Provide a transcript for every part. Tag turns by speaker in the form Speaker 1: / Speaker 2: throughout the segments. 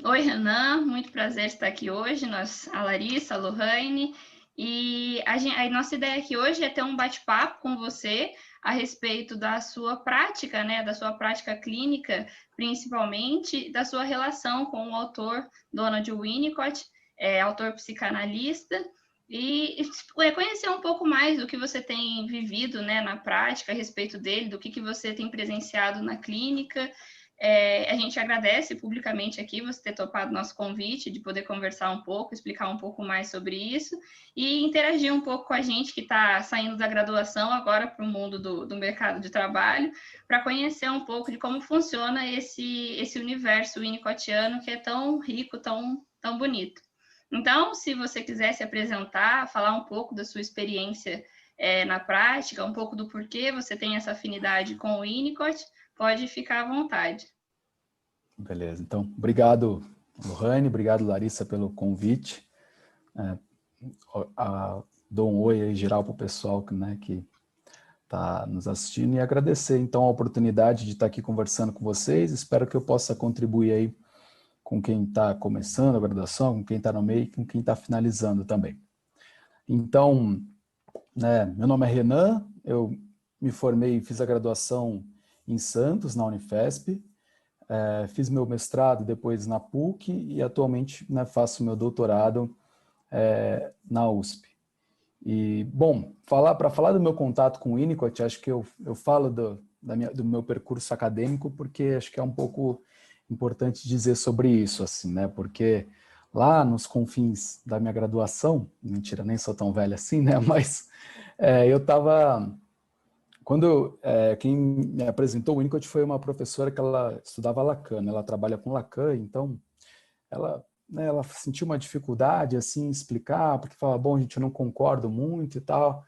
Speaker 1: Oi, Renan, muito prazer estar aqui hoje, a Larissa, a Lohane, e a nossa ideia aqui hoje é ter um bate-papo com você a respeito da sua prática, né, da sua prática clínica, principalmente da sua relação com o autor Donald Winnicott, autor psicanalista, e conhecer um pouco mais do que você tem vivido, né, na prática a respeito dele, do que você tem presenciado na clínica. A gente agradece publicamente aqui você ter topado nosso convite, de poder conversar um pouco, explicar um pouco mais sobre isso e interagir um pouco com a gente que está saindo da graduação agora para o mundo do mercado de trabalho, para conhecer um pouco de como funciona esse universo winnicottiano que é tão rico, tão bonito. Então, se você quiser se apresentar, falar um pouco da sua experiência na prática, um pouco do porquê você tem essa afinidade com o Winnicott, pode ficar à vontade.
Speaker 2: Beleza, então, obrigado, Lohane, obrigado, Larissa, pelo convite. Dou um oi aí geral para o pessoal que está nos assistindo e agradecer, então, a oportunidade de estar aqui conversando com vocês. Espero que eu possa contribuir aí com quem está começando a graduação, com quem está no meio e com quem está finalizando também. Então, meu nome é Renan, eu me formei, fiz a graduação em Santos, na Unifesp, fiz meu mestrado depois na PUC e atualmente faço meu doutorado na USP. E, bom, para falar do meu contato com o Winnicott, acho que eu falo do meu percurso acadêmico porque acho que é um pouco importante dizer sobre isso, assim, né? Porque lá nos confins da minha graduação, mentira, nem sou tão velho assim, né? Mas eu estava... quem me apresentou o Winnicott foi uma professora que ela estudava Lacan, né? Ela trabalha com Lacan, então ela sentiu uma dificuldade assim em explicar, porque falava, bom, gente, eu não concordo muito e tal.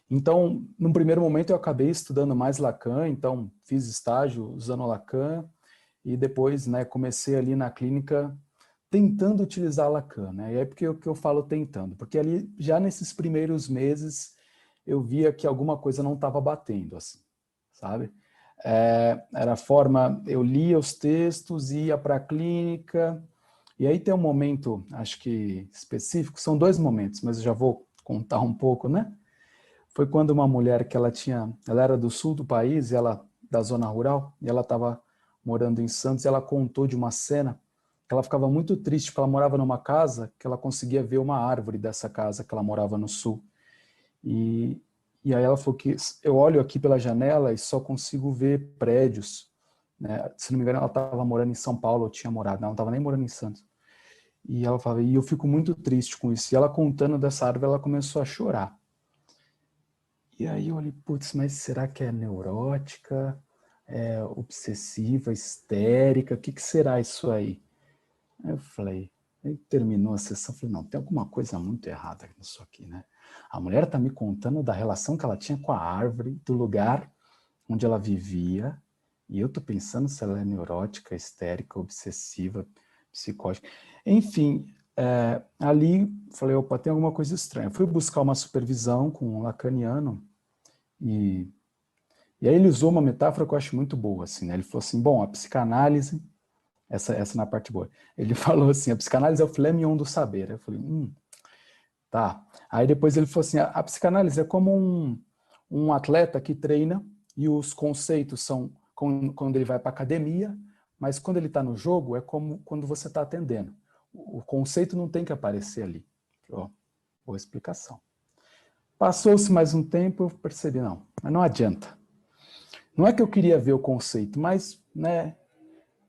Speaker 2: Então, num primeiro momento eu acabei estudando mais Lacan, então fiz estágio usando Lacan e depois, comecei ali na clínica tentando utilizar Lacan, né? E aí porque eu falo tentando, porque ali já nesses primeiros meses eu via que alguma coisa não estava batendo, assim, sabe? Era a forma, eu lia os textos, ia para a clínica, e aí tem um momento, acho que específico, são dois momentos, mas eu já vou contar um pouco, né? Foi quando uma mulher que ela era do sul do país, da zona rural, e ela estava morando em Santos, e ela contou de uma cena que ela ficava muito triste, porque ela morava numa casa que ela conseguia ver uma árvore dessa casa que ela morava no sul. E aí ela falou que eu olho aqui pela janela e só consigo ver prédios, né? Se não me engano, ela estava morando em São Paulo, ou tinha morado, ela não estava nem morando em Santos. E ela falava, e eu fico muito triste com isso. E ela contando dessa árvore, ela começou a chorar. E aí eu olhei, putz, mas será que é neurótica, obsessiva, histérica? O que será isso aí? Aí eu falei, aí terminou a sessão, eu falei, não, tem alguma coisa muito errada nisso aqui, né? A mulher está me contando da relação que ela tinha com a árvore, do lugar onde ela vivia, e eu estou pensando se ela é neurótica, histérica, obsessiva, psicótica. Enfim, ali falei, opa, tem alguma coisa estranha. Fui buscar uma supervisão com um lacaniano, e aí ele usou uma metáfora que eu acho muito boa, assim, né? Ele falou assim, bom, a psicanálise, essa na parte boa, ele falou assim, a psicanálise é o filé mignon do saber. Eu falei, tá. Aí depois ele falou assim, a psicanálise é como um atleta que treina e os conceitos são quando ele vai para a academia, mas quando ele está no jogo é como quando você está atendendo. O conceito não tem que aparecer ali. Ó, boa explicação. Passou-se mais um tempo, eu percebi, mas não adianta. Não é que eu queria ver o conceito, mas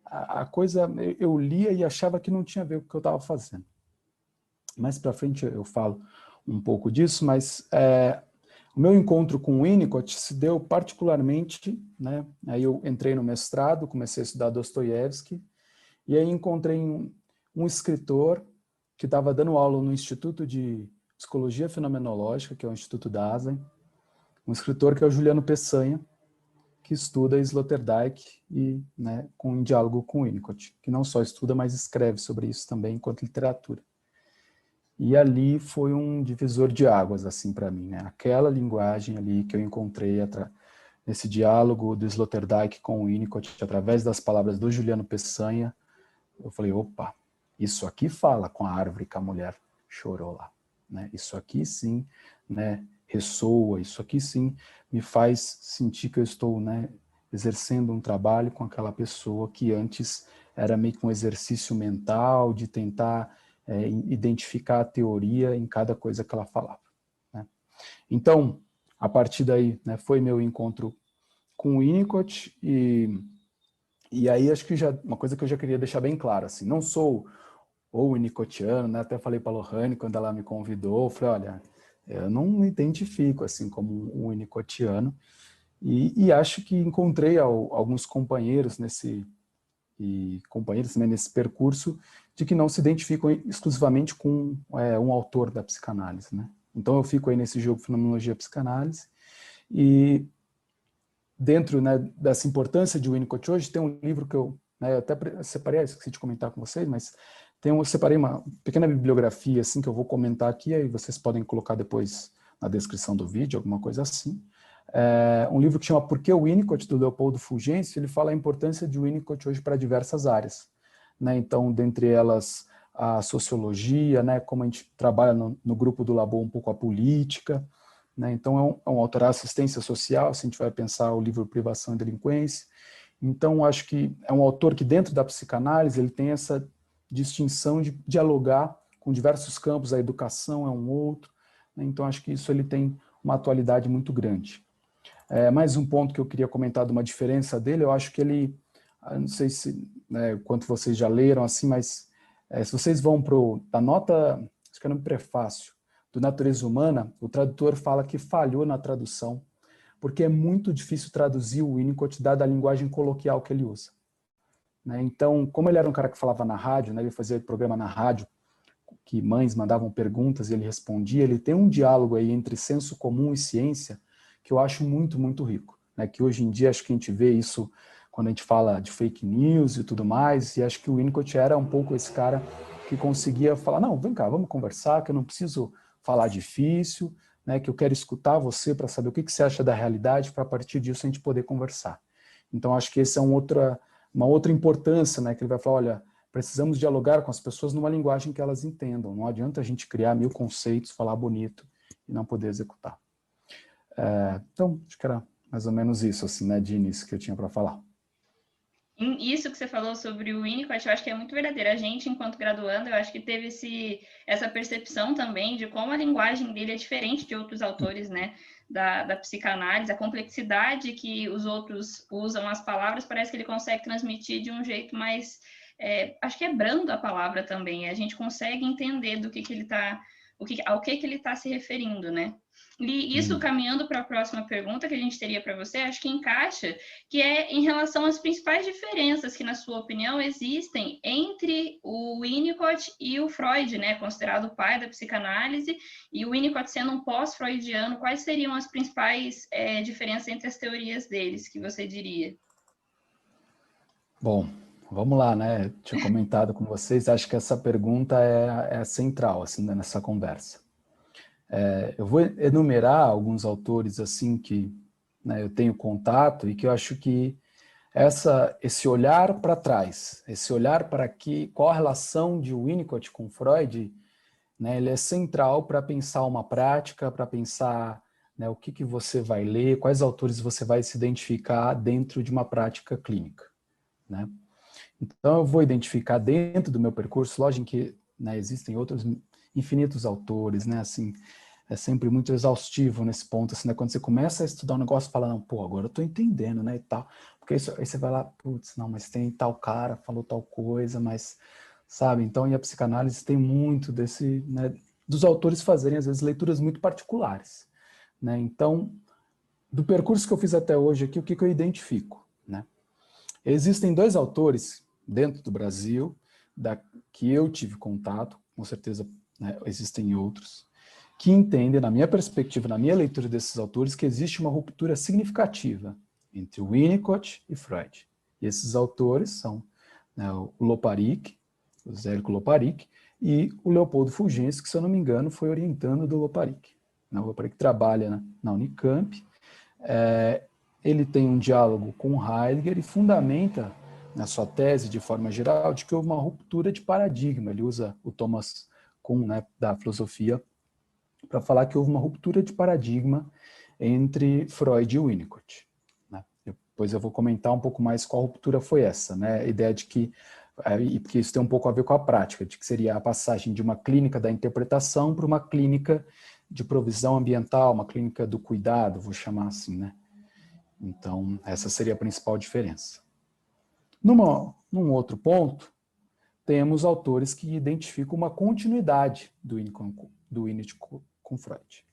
Speaker 2: a coisa, eu lia e achava que não tinha a ver com o que eu estava fazendo. Mais para frente eu falo um pouco disso, mas o meu encontro com o Winnicott se deu particularmente, né? Aí eu entrei no mestrado, comecei a estudar Dostoiévski, e aí encontrei um escritor que estava dando aula no Instituto de Psicologia Fenomenológica, que é o Instituto Dasein, um escritor que é o Juliano Peçanha, que estuda Sloterdijk e, em diálogo com o Winnicott, que não só estuda, mas escreve sobre isso também enquanto literatura. E ali foi um divisor de águas, assim, para mim, né? Aquela linguagem ali que eu encontrei nesse diálogo do Sloterdijk com o Winnicott, através das palavras do Juliano Peçanha, eu falei, opa, isso aqui fala com a árvore que a mulher chorou lá, né? Isso aqui sim, né, ressoa, isso aqui sim me faz sentir que eu estou, né, exercendo um trabalho com aquela pessoa que antes era meio que um exercício mental de tentar identificar a teoria em cada coisa que ela falava, né? Então, a partir daí, né, foi meu encontro com o Winnicott e aí acho que uma coisa que eu já queria deixar bem claro, assim, não sou o winnicottiano, né, até falei para a Lohane quando ela me convidou, falei, olha, eu não me identifico assim como um winnicottiano e acho que encontrei alguns companheiros companheiros, né, nesse percurso de que não se identificam exclusivamente com um autor da psicanálise, né? Então eu fico aí nesse jogo Fenomenologia e Psicanálise e dentro, né, dessa importância de Winnicott hoje, tem um livro que eu até separei, esqueci de comentar com vocês, mas eu separei uma pequena bibliografia assim, que eu vou comentar aqui, aí vocês podem colocar depois na descrição do vídeo, alguma coisa assim. Um livro que chama Por que o Winnicott, do Leopoldo Fulgêncio, ele fala a importância de Winnicott hoje para diversas áreas, né? Então, dentre elas, a sociologia, né, como a gente trabalha no grupo do Labor um pouco a política, né? Então, é um autor da assistência social, se a gente vai pensar o livro Privação e Delinquência. Então, acho que é um autor que, dentro da psicanálise, ele tem essa distinção de dialogar com diversos campos, a educação é um outro, né? Então, acho que isso ele tem uma atualidade muito grande. Mais um ponto que eu queria comentar de uma diferença dele, eu acho que ele, não sei se, né, quanto vocês já leram, assim, mas se vocês vão da nota, acho que era no prefácio, do Natureza Humana, o tradutor fala que falhou na tradução, porque é muito difícil traduzir o Winnicott dada a linguagem coloquial que ele usa, né? Então, como ele era um cara que falava na rádio, né, ele fazia programa na rádio, que mães mandavam perguntas e ele respondia, ele tem um diálogo aí entre senso comum e ciência que eu acho muito, muito rico, né? Que hoje em dia acho que a gente vê isso quando a gente fala de fake news e tudo mais, e acho que o Winnicott era um pouco esse cara que conseguia falar, não, vem cá, vamos conversar, que eu não preciso falar difícil, né, que eu quero escutar você para saber o que você acha da realidade, para a partir disso a gente poder conversar. Então acho que essa é uma outra importância, né, que ele vai falar, olha, precisamos dialogar com as pessoas numa linguagem que elas entendam, não adianta a gente criar 1000 conceitos, falar bonito e não poder executar. Então, acho que era mais ou menos isso, assim, né, de início que eu tinha para falar.
Speaker 1: Isso que você falou sobre o Winnicott, eu acho que é muito verdadeiro. A gente, enquanto graduando, eu acho que teve essa percepção também de como a linguagem dele é diferente de outros autores, né, da psicanálise, a complexidade que os outros usam as palavras, parece que ele consegue transmitir de um jeito mais, acho que é brando a palavra também, a gente consegue entender do que ele está, ao que ele está se referindo, né? E isso, caminhando para a próxima pergunta que a gente teria para você, acho que encaixa, que é em relação às principais diferenças que, na sua opinião, existem entre o Winnicott e o Freud, né, considerado o pai da psicanálise, e o Winnicott sendo um pós-freudiano, quais seriam as principais diferenças entre as teorias deles, que você diria?
Speaker 2: Bom, vamos lá, né? Eu tinha comentado com vocês, acho que essa pergunta é central, assim, né, nessa conversa. Eu vou enumerar alguns autores, assim, que, né, eu tenho contato e que eu acho que esse olhar para trás, esse olhar para qual a relação de Winnicott com Freud, né, ele é central para pensar uma prática, para pensar, né, o que você vai ler, quais autores você vai se identificar dentro de uma prática clínica, né? Então eu vou identificar dentro do meu percurso, lógico que, né, existem outros infinitos autores, né, assim, é sempre muito exaustivo nesse ponto, assim, né, quando você começa a estudar um negócio, fala, não, pô, agora eu tô entendendo, né, e tal, porque isso, aí você vai lá, putz, não, mas tem tal cara, falou tal coisa, mas, sabe, então, e a psicanálise tem muito né, dos autores fazerem, às vezes, leituras muito particulares, né, então, do percurso que eu fiz até hoje aqui, o que eu identifico, né? Existem 2 autores dentro do Brasil, que eu tive contato, com certeza, né, existem outros, que entendem, na minha perspectiva, na minha leitura desses autores, que existe uma ruptura significativa entre Winnicott e Freud. E esses autores são, né, o Loparic, o Zé Érico Loparic, e o Leopoldo Fulgêncio, que, se eu não me engano, foi orientando do Loparic. O Loparic trabalha na Unicamp, ele tem um diálogo com Heidegger e fundamenta na sua tese, de forma geral, de que houve uma ruptura de paradigma. Ele usa o Thomas Kuhn, né, da filosofia, para falar que houve uma ruptura de paradigma entre Freud e Winnicott. Né? Depois eu vou comentar um pouco mais qual ruptura foi essa, né? A ideia de que, e porque isso tem um pouco a ver com a prática, de que seria a passagem de uma clínica da interpretação para uma clínica de provisão ambiental, uma clínica do cuidado, vou chamar assim, né? Então, essa seria a principal diferença. Num outro ponto, temos autores que identificam uma continuidade do Winnicott com Freud.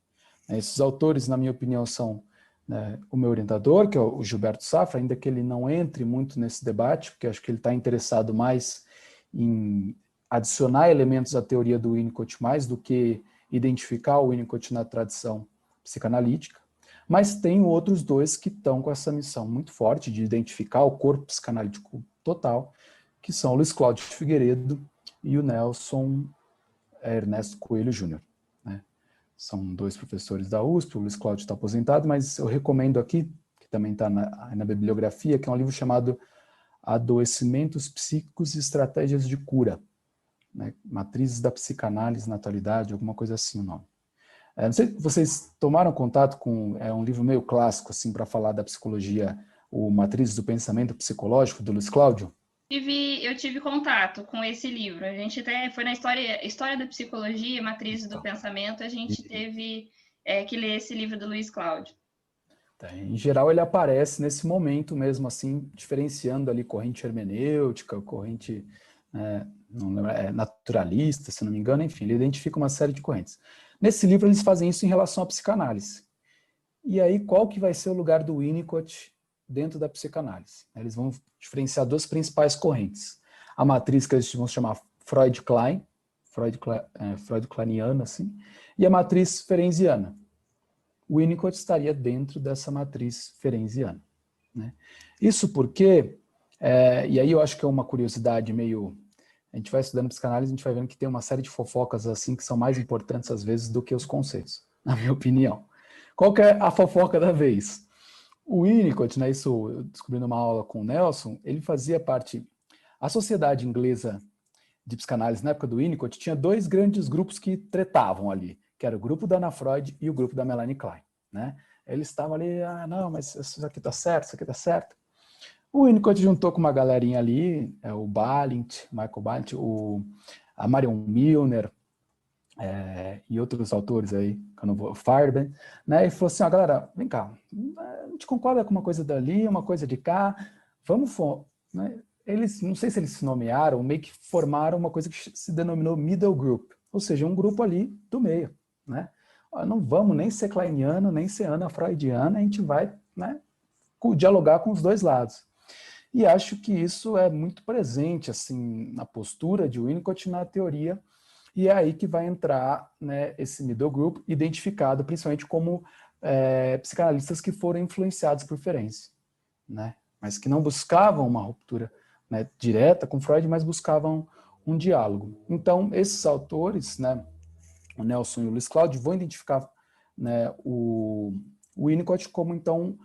Speaker 2: Esses autores, na minha opinião, são, né, o meu orientador, que é o Gilberto Safra, ainda que ele não entre muito nesse debate, porque acho que ele está interessado mais em adicionar elementos à teoria do Winnicott mais do que identificar o Winnicott na tradição psicanalítica. Mas tem outros dois que estão com essa missão muito forte de identificar o corpo psicanalítico total, que são o Luiz Cláudio Figueiredo e o Nelson Ernesto Coelho Júnior. Né? São dois professores da USP, o Luiz Cláudio está aposentado, mas eu recomendo aqui, que também está na bibliografia, que é um livro chamado Adoecimentos Psíquicos e Estratégias de Cura, né? Matrizes da Psicanálise na Atualidade, alguma coisa assim o nome. Não sei se vocês tomaram contato com um livro meio clássico assim, para falar da psicologia, o Matrizes do Pensamento Psicológico, do Luiz Cláudio?
Speaker 1: Eu tive contato com esse livro. A gente até foi na História da Psicologia, Matrizes do Pensamento, a gente teve que ler esse livro do Luiz Cláudio.
Speaker 2: Em geral, ele aparece nesse momento mesmo, assim, diferenciando ali corrente hermenêutica, corrente não lembro, naturalista, se não me engano, enfim, ele identifica uma série de correntes. Nesse livro, eles fazem isso em relação à psicanálise. E aí, qual que vai ser o lugar do Winnicott dentro da psicanálise? Eles vão diferenciar duas principais correntes. A matriz que eles vão chamar Freud-Klein, Freud-Kleiniana, assim, e a matriz ferenciana. O Winnicott estaria dentro dessa matriz ferenciana. Né? Isso porque, e aí eu acho que é uma curiosidade meio... A gente vai estudando psicanálise, a gente vai vendo que tem uma série de fofocas assim que são mais importantes às vezes do que os conceitos, na minha opinião. Qual que é a fofoca da vez? O Winnicott, né, isso eu descobri numa aula com o Nelson, ele fazia parte... A Sociedade Inglesa de Psicanálise, na época do Winnicott, tinha dois grandes grupos que tretavam ali, que era o grupo da Ana Freud e o grupo da Melanie Klein. Né? Eles estavam ali, não, mas isso aqui está certo, isso aqui está certo. O Winnicott juntou com uma galerinha ali, o Balint, Michael Balint, a Marion Milner, e outros autores aí, que eu não vou, Farben, né? E falou assim, galera, vem cá, a gente concorda com uma coisa dali, uma coisa de cá, vamos, né? Eles, não sei se eles se nomearam, meio que formaram uma coisa que se denominou Middle Group, ou seja, um grupo ali do meio, né? Não vamos nem ser kleiniano, nem ser ana-freudiana, a gente vai, né, dialogar com os dois lados. E acho que isso é muito presente assim, na postura de Winnicott na teoria, e é aí que vai entrar, né, esse middle group, identificado principalmente como psicanalistas que foram influenciados por Ferenczi, né, mas que não buscavam uma ruptura, né, direta com Freud, mas buscavam um diálogo. Então, esses autores, né, o Nelson e o Luiz Cláudio, vão identificar, né, o Winnicott como, então,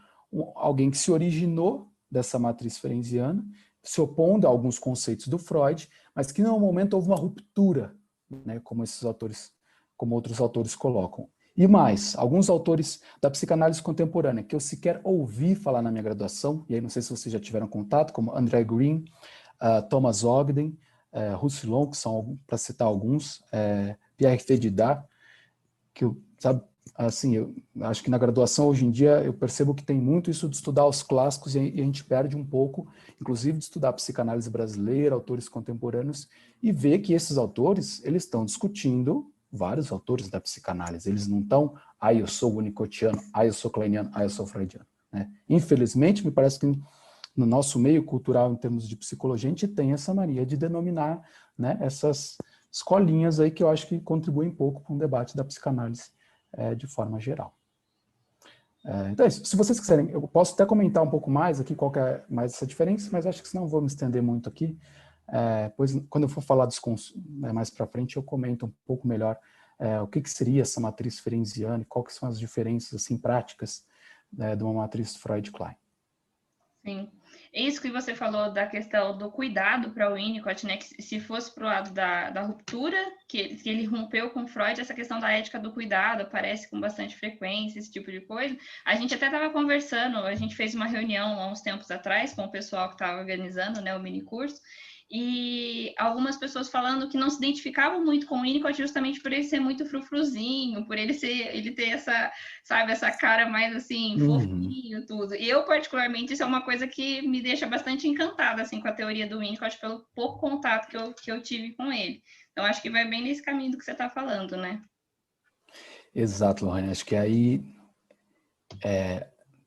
Speaker 2: alguém que se originou dessa matriz ferenciana, se opondo a alguns conceitos do Freud, mas que, no momento, houve uma ruptura, né, como outros autores colocam. E mais, alguns autores da psicanálise contemporânea, que eu sequer ouvi falar na minha graduação, e aí não sei se vocês já tiveram contato, como André Green, Thomas Ogden, Roussillon, que são, para citar alguns, Pierre Fédidat, que eu, sabe, assim, eu acho que na graduação hoje em dia eu percebo que tem muito isso de estudar os clássicos e a gente perde um pouco, inclusive de estudar psicanálise brasileira, autores contemporâneos, e ver que esses autores, eles estão discutindo vários autores da psicanálise, eles não estão, eu sou winnicottiano, eu sou kleiniano, eu sou freudiano. Né? Infelizmente, me parece que no nosso meio cultural, em termos de psicologia, a gente tem essa mania de denominar, né, essas escolinhas aí que eu acho que contribuem pouco para um debate da psicanálise de forma geral. Então é isso. Se vocês quiserem, eu posso até comentar um pouco mais aqui qual que é mais essa diferença, mas acho que senão vou me estender muito aqui. Pois quando eu for falar dos mais para frente, eu comento um pouco melhor o que seria essa matriz ferenciana e quais são as diferenças assim, práticas de uma matriz Freud-Klein.
Speaker 1: Sim. Isso que você falou da questão do cuidado para o Winnicott, né? Que se fosse para o lado da ruptura, que ele rompeu com Freud, essa questão da ética do cuidado aparece com bastante frequência, esse tipo de coisa. A gente até estava conversando, a gente fez uma reunião há uns tempos atrás com o pessoal que estava organizando, né, o mini curso, e algumas pessoas falando que não se identificavam muito com o Winnicott justamente por ele ser muito frufruzinho, por ele ter essa, sabe, essa cara mais assim,
Speaker 2: Uhum.
Speaker 1: fofinho, tudo. E eu, particularmente, isso é uma coisa que me deixa bastante encantada, assim, com a teoria do Winnicott, pelo pouco contato que eu tive com ele. Então, acho que vai bem nesse caminho do que você está falando, né?
Speaker 2: Exato, Lohane. Acho que aí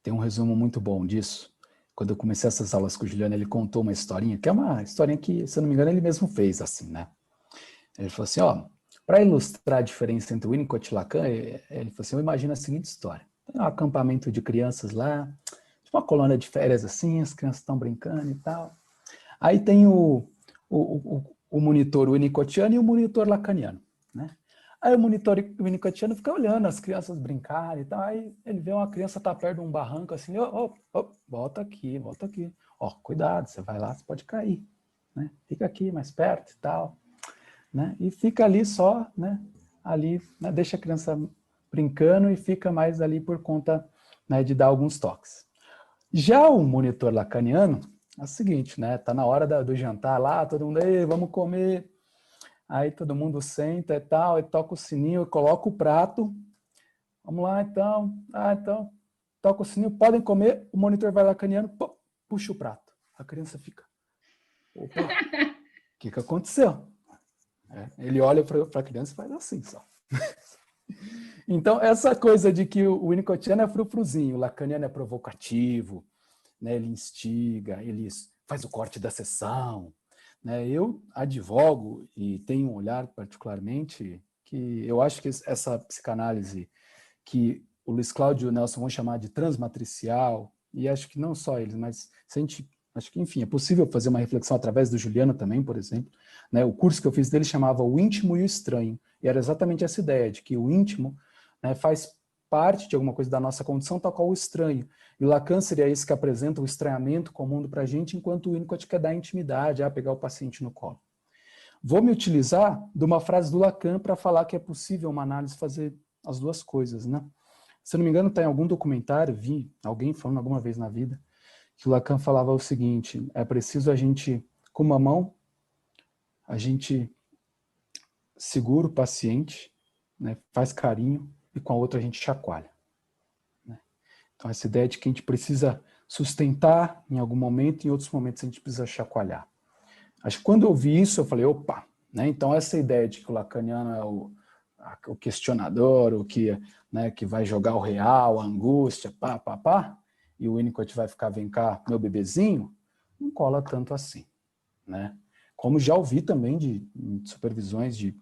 Speaker 2: tem um resumo muito bom disso. Quando eu comecei essas aulas com o Juliano, ele contou uma historinha, que é uma historinha que, se eu não me engano, ele mesmo fez, assim, né? Ele falou assim, ó, para ilustrar a diferença entre Winnicott e Lacan, ele falou assim, eu imagino a seguinte história. Tem um acampamento de crianças lá, tipo uma colônia de férias assim, as crianças estão brincando e tal. Aí tem o monitor winnicottiano e o monitor lacaniano, né? Aí o monitor winnicottiano fica olhando as crianças brincarem e tal, aí ele vê uma criança tá perto de um barranco assim, volta aqui, volta aqui. Ó, cuidado, você vai lá, você pode cair, né? Fica aqui mais perto e tal, né? E fica ali só, né? Ali, né? Deixa a criança brincando e fica mais ali por conta, né, de dar alguns toques. Já o monitor lacaniano é o seguinte, né? Tá na hora do jantar lá, todo mundo, ei, vamos comer. Aí todo mundo senta e tal, e toca o sininho, coloca o prato. Vamos lá, então. Então, toca o sininho, podem comer. O monitor vai lacaniano, puxa o prato. A criança fica, opa, o que aconteceu? Ele olha para a criança e faz assim só. Então, essa coisa de que o winnicottiano é frufruzinho, o lacaniano é provocativo, né? Ele instiga, ele faz o corte da sessão. Né? Eu advogo e tenho um olhar particularmente que eu acho que essa psicanálise que o Luiz Cláudio e o Nelson vão chamar de transmatricial, e acho que não só eles, mas se a gente, acho que, enfim, é possível fazer uma reflexão através do Juliano também, por exemplo. Né? O curso que eu fiz dele chamava O Íntimo e o Estranho, e era exatamente essa ideia de que o íntimo, né, faz parte de alguma coisa da nossa condição, tal qual o estranho. E o Lacan seria esse que apresenta o estranhamento com o mundo para a gente, enquanto o Winnicott quer dar intimidade, pegar o paciente no colo. Vou me utilizar de uma frase do Lacan para falar que é possível uma análise fazer as duas coisas, né? Se eu não me engano, está em algum documentário, vi alguém falando alguma vez na vida, que o Lacan falava o seguinte, é preciso a gente, com uma mão, a gente segura o paciente, né, faz carinho, e com a outra a gente chacoalha. Né? Então, essa ideia de que a gente precisa sustentar em algum momento, em outros momentos a gente precisa chacoalhar. Acho que quando eu vi isso, eu falei, opa, né? Então essa ideia de que o lacaniano é o questionador, o que, né, que vai jogar o real, a angústia, e o Winnicott vai ficar, vem cá, meu bebezinho, não cola tanto assim, né? Como já ouvi também de supervisões de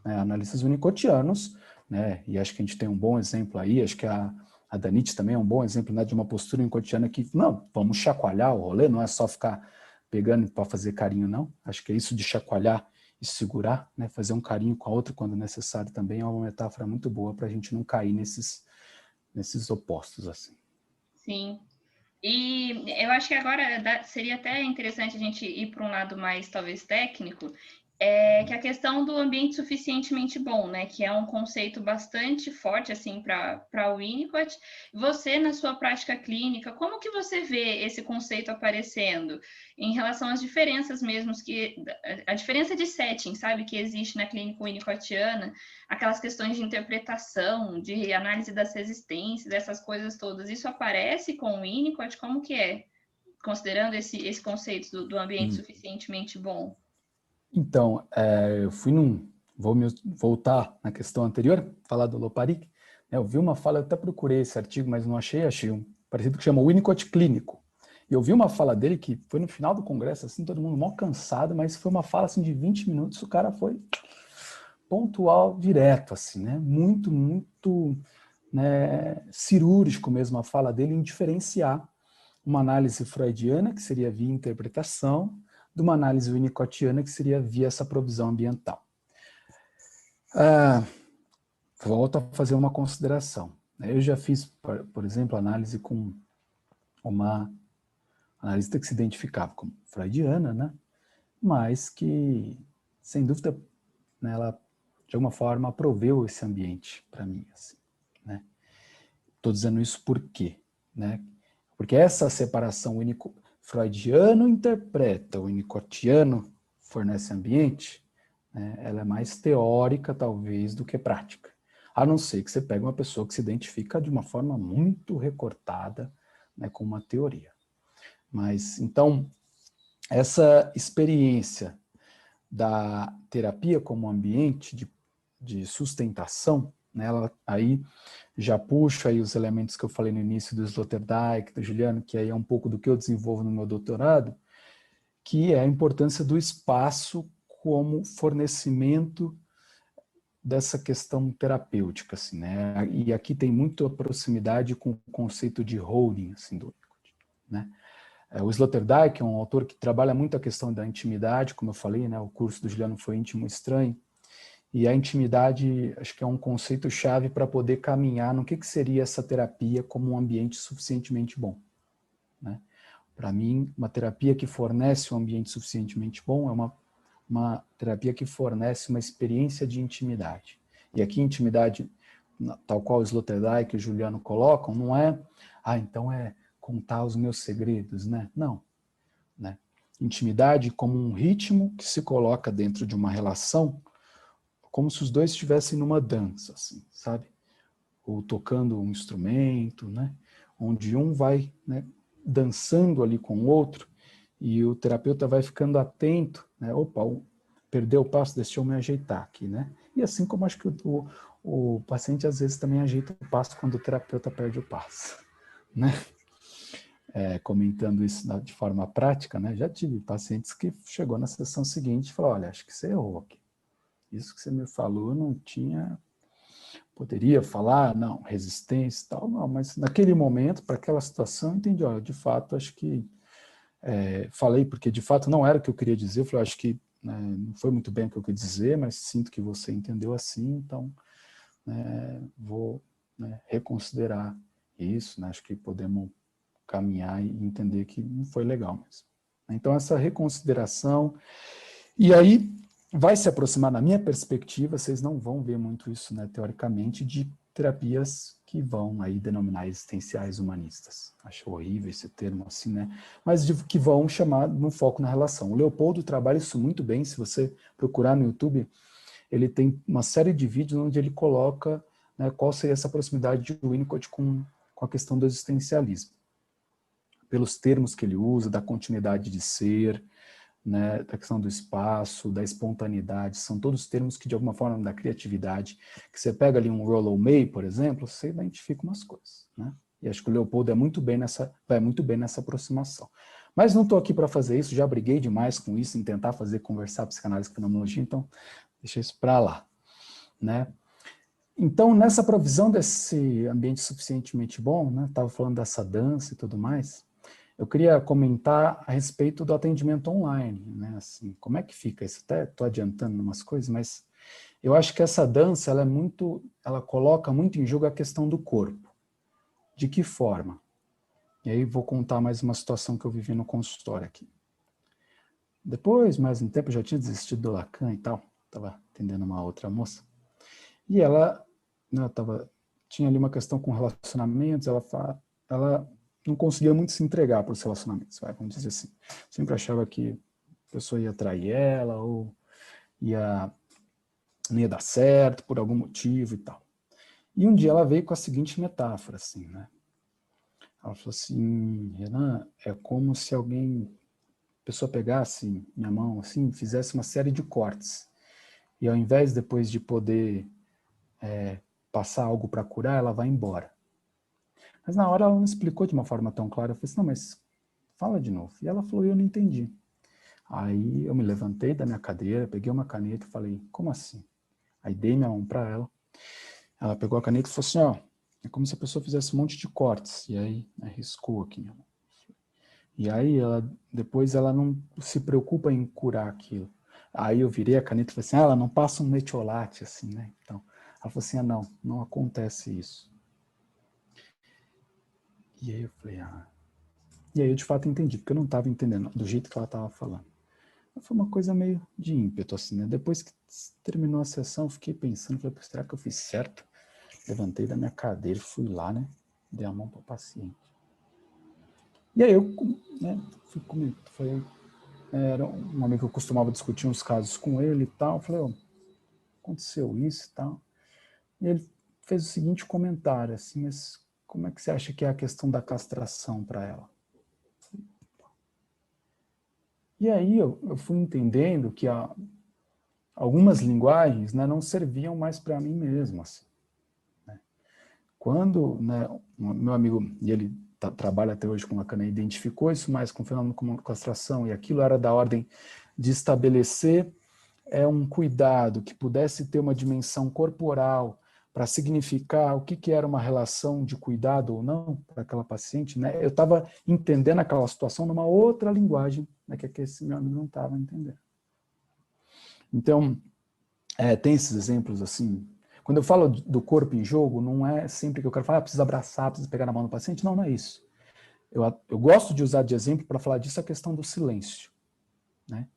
Speaker 2: analistas winnicottianos, né? E acho que a gente tem um bom exemplo aí, acho que a Danite também é um bom exemplo, né, de uma postura winnicottiana que, não, vamos chacoalhar o rolê, não é só ficar pegando para fazer carinho, não. Acho que é isso de chacoalhar e segurar, né, fazer um carinho com a outra quando necessário também é uma metáfora muito boa para a gente não cair nesses opostos, assim.
Speaker 1: Sim. E eu acho que agora seria até interessante a gente ir para um lado mais, talvez, técnico, que a questão do ambiente suficientemente bom, né? Que é um conceito bastante forte, assim, para o Winnicott. Você, na sua prática clínica, como que você vê esse conceito aparecendo em relação às diferenças mesmo, a diferença de setting, sabe, que existe na clínica winnicottiana, aquelas questões de interpretação, de análise das resistências, dessas coisas todas, isso aparece com o Winnicott? Como que é? Considerando esse conceito do ambiente suficientemente bom.
Speaker 2: Então, eu fui vou voltar na questão anterior, falar do Loparic, né, eu vi uma fala, eu até procurei esse artigo, mas não achei um parecido que chama Winnicott Clínico. E eu vi uma fala dele que foi no final do congresso, assim, todo mundo mal cansado, mas foi uma fala assim de 20 minutos, o cara foi pontual, direto, assim, né? Muito, muito, né, cirúrgico mesmo a fala dele em diferenciar uma análise freudiana, que seria via interpretação, de uma análise winnicottiana, que seria via essa provisão ambiental. Volto a fazer uma consideração. Eu já fiz, por exemplo, análise com uma analista que se identificava como freudiana, né? Mas que, sem dúvida, né, ela, de alguma forma, proveu esse ambiente para mim. Assim, né? Estou dizendo isso por quê? Né? Porque essa separação freudiano interpreta, o winnicottiano fornece ambiente, né? Ela é mais teórica, talvez, do que prática. A não ser que você pegue uma pessoa que se identifica de uma forma muito recortada, né, com uma teoria. Mas, então, essa experiência da terapia como ambiente de sustentação, né, ela aí já puxa aí os elementos que eu falei no início do Sloterdijk, do Juliano, que aí é um pouco do que eu desenvolvo no meu doutorado, que é a importância do espaço como fornecimento dessa questão terapêutica, assim, né? E aqui tem muito a proximidade com o conceito de holding, assim, do Winnicott, né? O Sloterdijk é um autor que trabalha muito a questão da intimidade, como eu falei, né? O curso do Juliano foi íntimo estranho, e a intimidade, acho que é um conceito-chave para poder caminhar no que seria essa terapia como um ambiente suficientemente bom, né? Para mim, uma terapia que fornece um ambiente suficientemente bom é uma terapia que fornece uma experiência de intimidade. E aqui, intimidade, tal qual o Sloterdijk e o Juliano colocam, não é, então é contar os meus segredos, né? Não. Né? Intimidade como um ritmo que se coloca dentro de uma relação, como se os dois estivessem numa dança, assim, sabe? Ou tocando um instrumento, né? Onde um vai, né, dançando ali com o outro, e o terapeuta vai ficando atento, né? Opa, perdeu o passo, deixa eu me ajeitar aqui, né? E assim como acho que o paciente às vezes também ajeita o passo quando o terapeuta perde o passo, né? Comentando isso de forma prática, né? Já tive pacientes que chegou na sessão seguinte e falou, olha, acho que você errou aqui. Isso que você me falou não tinha... Poderia falar, não, resistência e tal, não, mas naquele momento, para aquela situação, entendi, olha, de fato, acho que falei porque de fato não era o que eu queria dizer, eu falei, acho que, né, não foi muito bem o que eu queria dizer, mas sinto que você entendeu assim, então vou, né, reconsiderar isso, né, acho que podemos caminhar e entender que não foi legal mesmo. Então essa reconsideração, e aí vai se aproximar, na minha perspectiva, vocês não vão ver muito isso, né, teoricamente, de terapias que vão aí denominar existenciais humanistas. Acho horrível esse termo assim, né? Mas que vão chamar no foco na relação. O Leopoldo trabalha isso muito bem, se você procurar no YouTube, ele tem uma série de vídeos onde ele coloca, né, qual seria essa proximidade de Winnicott com a questão do existencialismo. Pelos termos que ele usa, da continuidade de ser, né, da questão do espaço, da espontaneidade, são todos termos que de alguma forma da criatividade, que você pega ali um Rollo May, por exemplo, você identifica umas coisas, né? E acho que o Leopoldo vai muito bem nessa aproximação. Mas não estou aqui para fazer isso, já briguei demais com isso, em tentar conversar psicanálise com fenomenologia, então deixa isso para lá, né? Então, nessa provisão desse ambiente suficientemente bom, né, estava falando dessa dança e tudo mais, eu queria comentar a respeito do atendimento online, né, assim, como é que fica isso? Até estou adiantando umas coisas, mas eu acho que essa dança, ela coloca muito em jogo a questão do corpo. De que forma? E aí vou contar mais uma situação que eu vivi no consultório aqui. Depois, mais um tempo, eu já tinha desistido do Lacan e tal, estava atendendo uma outra moça, e ela, né, tinha ali uma questão com relacionamentos, ela não conseguia muito se entregar para os relacionamentos, vamos dizer assim. Sempre achava que a pessoa ia trair ela, ou não ia dar certo por algum motivo e tal. E um dia ela veio com a seguinte metáfora, assim, né? Ela falou assim, Renan, é como se a pessoa pegasse minha mão, assim, fizesse uma série de cortes. E ao invés, depois de poder passar algo para curar, ela vai embora. Mas na hora ela não explicou de uma forma tão clara. Eu falei assim, não, mas fala de novo. E ela falou, eu não entendi. Aí eu me levantei da minha cadeira, peguei uma caneta e falei, como assim? Aí dei minha mão para ela. Ela pegou a caneta e falou assim, ó, é como se a pessoa fizesse um monte de cortes. E aí, riscou aqui minha mão. E aí, depois ela não se preocupa em curar aquilo. Aí eu virei a caneta e falei assim, ela não passa um metiolate, assim, né? Então, ela falou assim, não acontece isso. E aí eu falei, E aí eu de fato entendi, porque eu não estava entendendo do jeito que ela estava falando. Foi uma coisa meio de ímpeto, assim, né? Depois que terminou a sessão, eu fiquei pensando, falei, será que eu fiz certo? Levantei da minha cadeira, fui lá, né? Dei a mão para o paciente. E aí eu, né, fui comigo, era um amigo que eu costumava discutir uns casos com ele e tal, falei, oh, aconteceu isso e tal. E ele fez o seguinte comentário, assim, mas como é que você acha que é a questão da castração para ela? E aí eu fui entendendo que algumas linguagens, né, não serviam mais para mim mesmo, assim, né? Quando, né, meu amigo, e ele trabalha até hoje com Lacan, identificou isso mais com o fenômeno como castração, e aquilo era da ordem de estabelecer um cuidado que pudesse ter uma dimensão corporal para significar o que era uma relação de cuidado ou não para aquela paciente, né? Eu estava entendendo aquela situação numa outra linguagem, né, que esse meu amigo não estava entendendo. Então, tem esses exemplos assim. Quando eu falo do corpo em jogo, não é sempre que eu quero falar, precisa abraçar, precisa pegar na mão do paciente. Não, não é isso. Eu gosto de usar de exemplo para falar disso a questão do silêncio, né?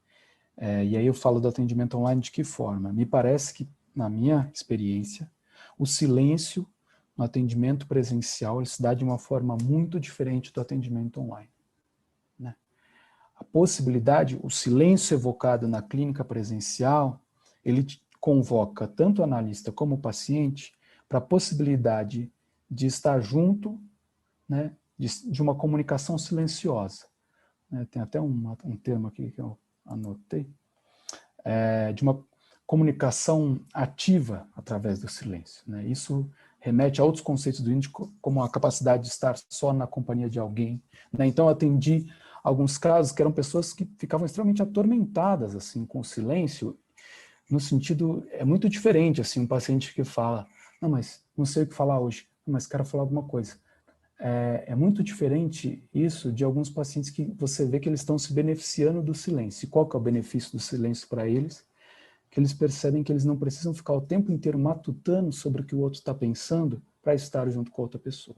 Speaker 2: E aí eu falo do atendimento online de que forma? Me parece que, na minha experiência, o silêncio no atendimento presencial ele se dá de uma forma muito diferente do atendimento online, né? A possibilidade, o silêncio evocado na clínica presencial, ele convoca tanto o analista como o paciente para a possibilidade de estar junto, né, de uma comunicação silenciosa, né? Tem até um termo aqui que eu anotei, de uma comunicação ativa através do silêncio, né? Isso remete a outros conceitos do índico, como a capacidade de estar só na companhia de alguém, né? Então eu atendi alguns casos que eram pessoas que ficavam extremamente atormentadas assim com o silêncio, no sentido é muito diferente assim, um paciente que fala, não, mas não sei o que falar hoje, mas quero falar alguma coisa. É muito diferente isso de alguns pacientes que você vê que eles estão se beneficiando do silêncio. E qual que é o benefício do silêncio para eles? Que eles percebem que eles não precisam ficar o tempo inteiro matutando sobre o que o outro está pensando para estar junto com a outra pessoa.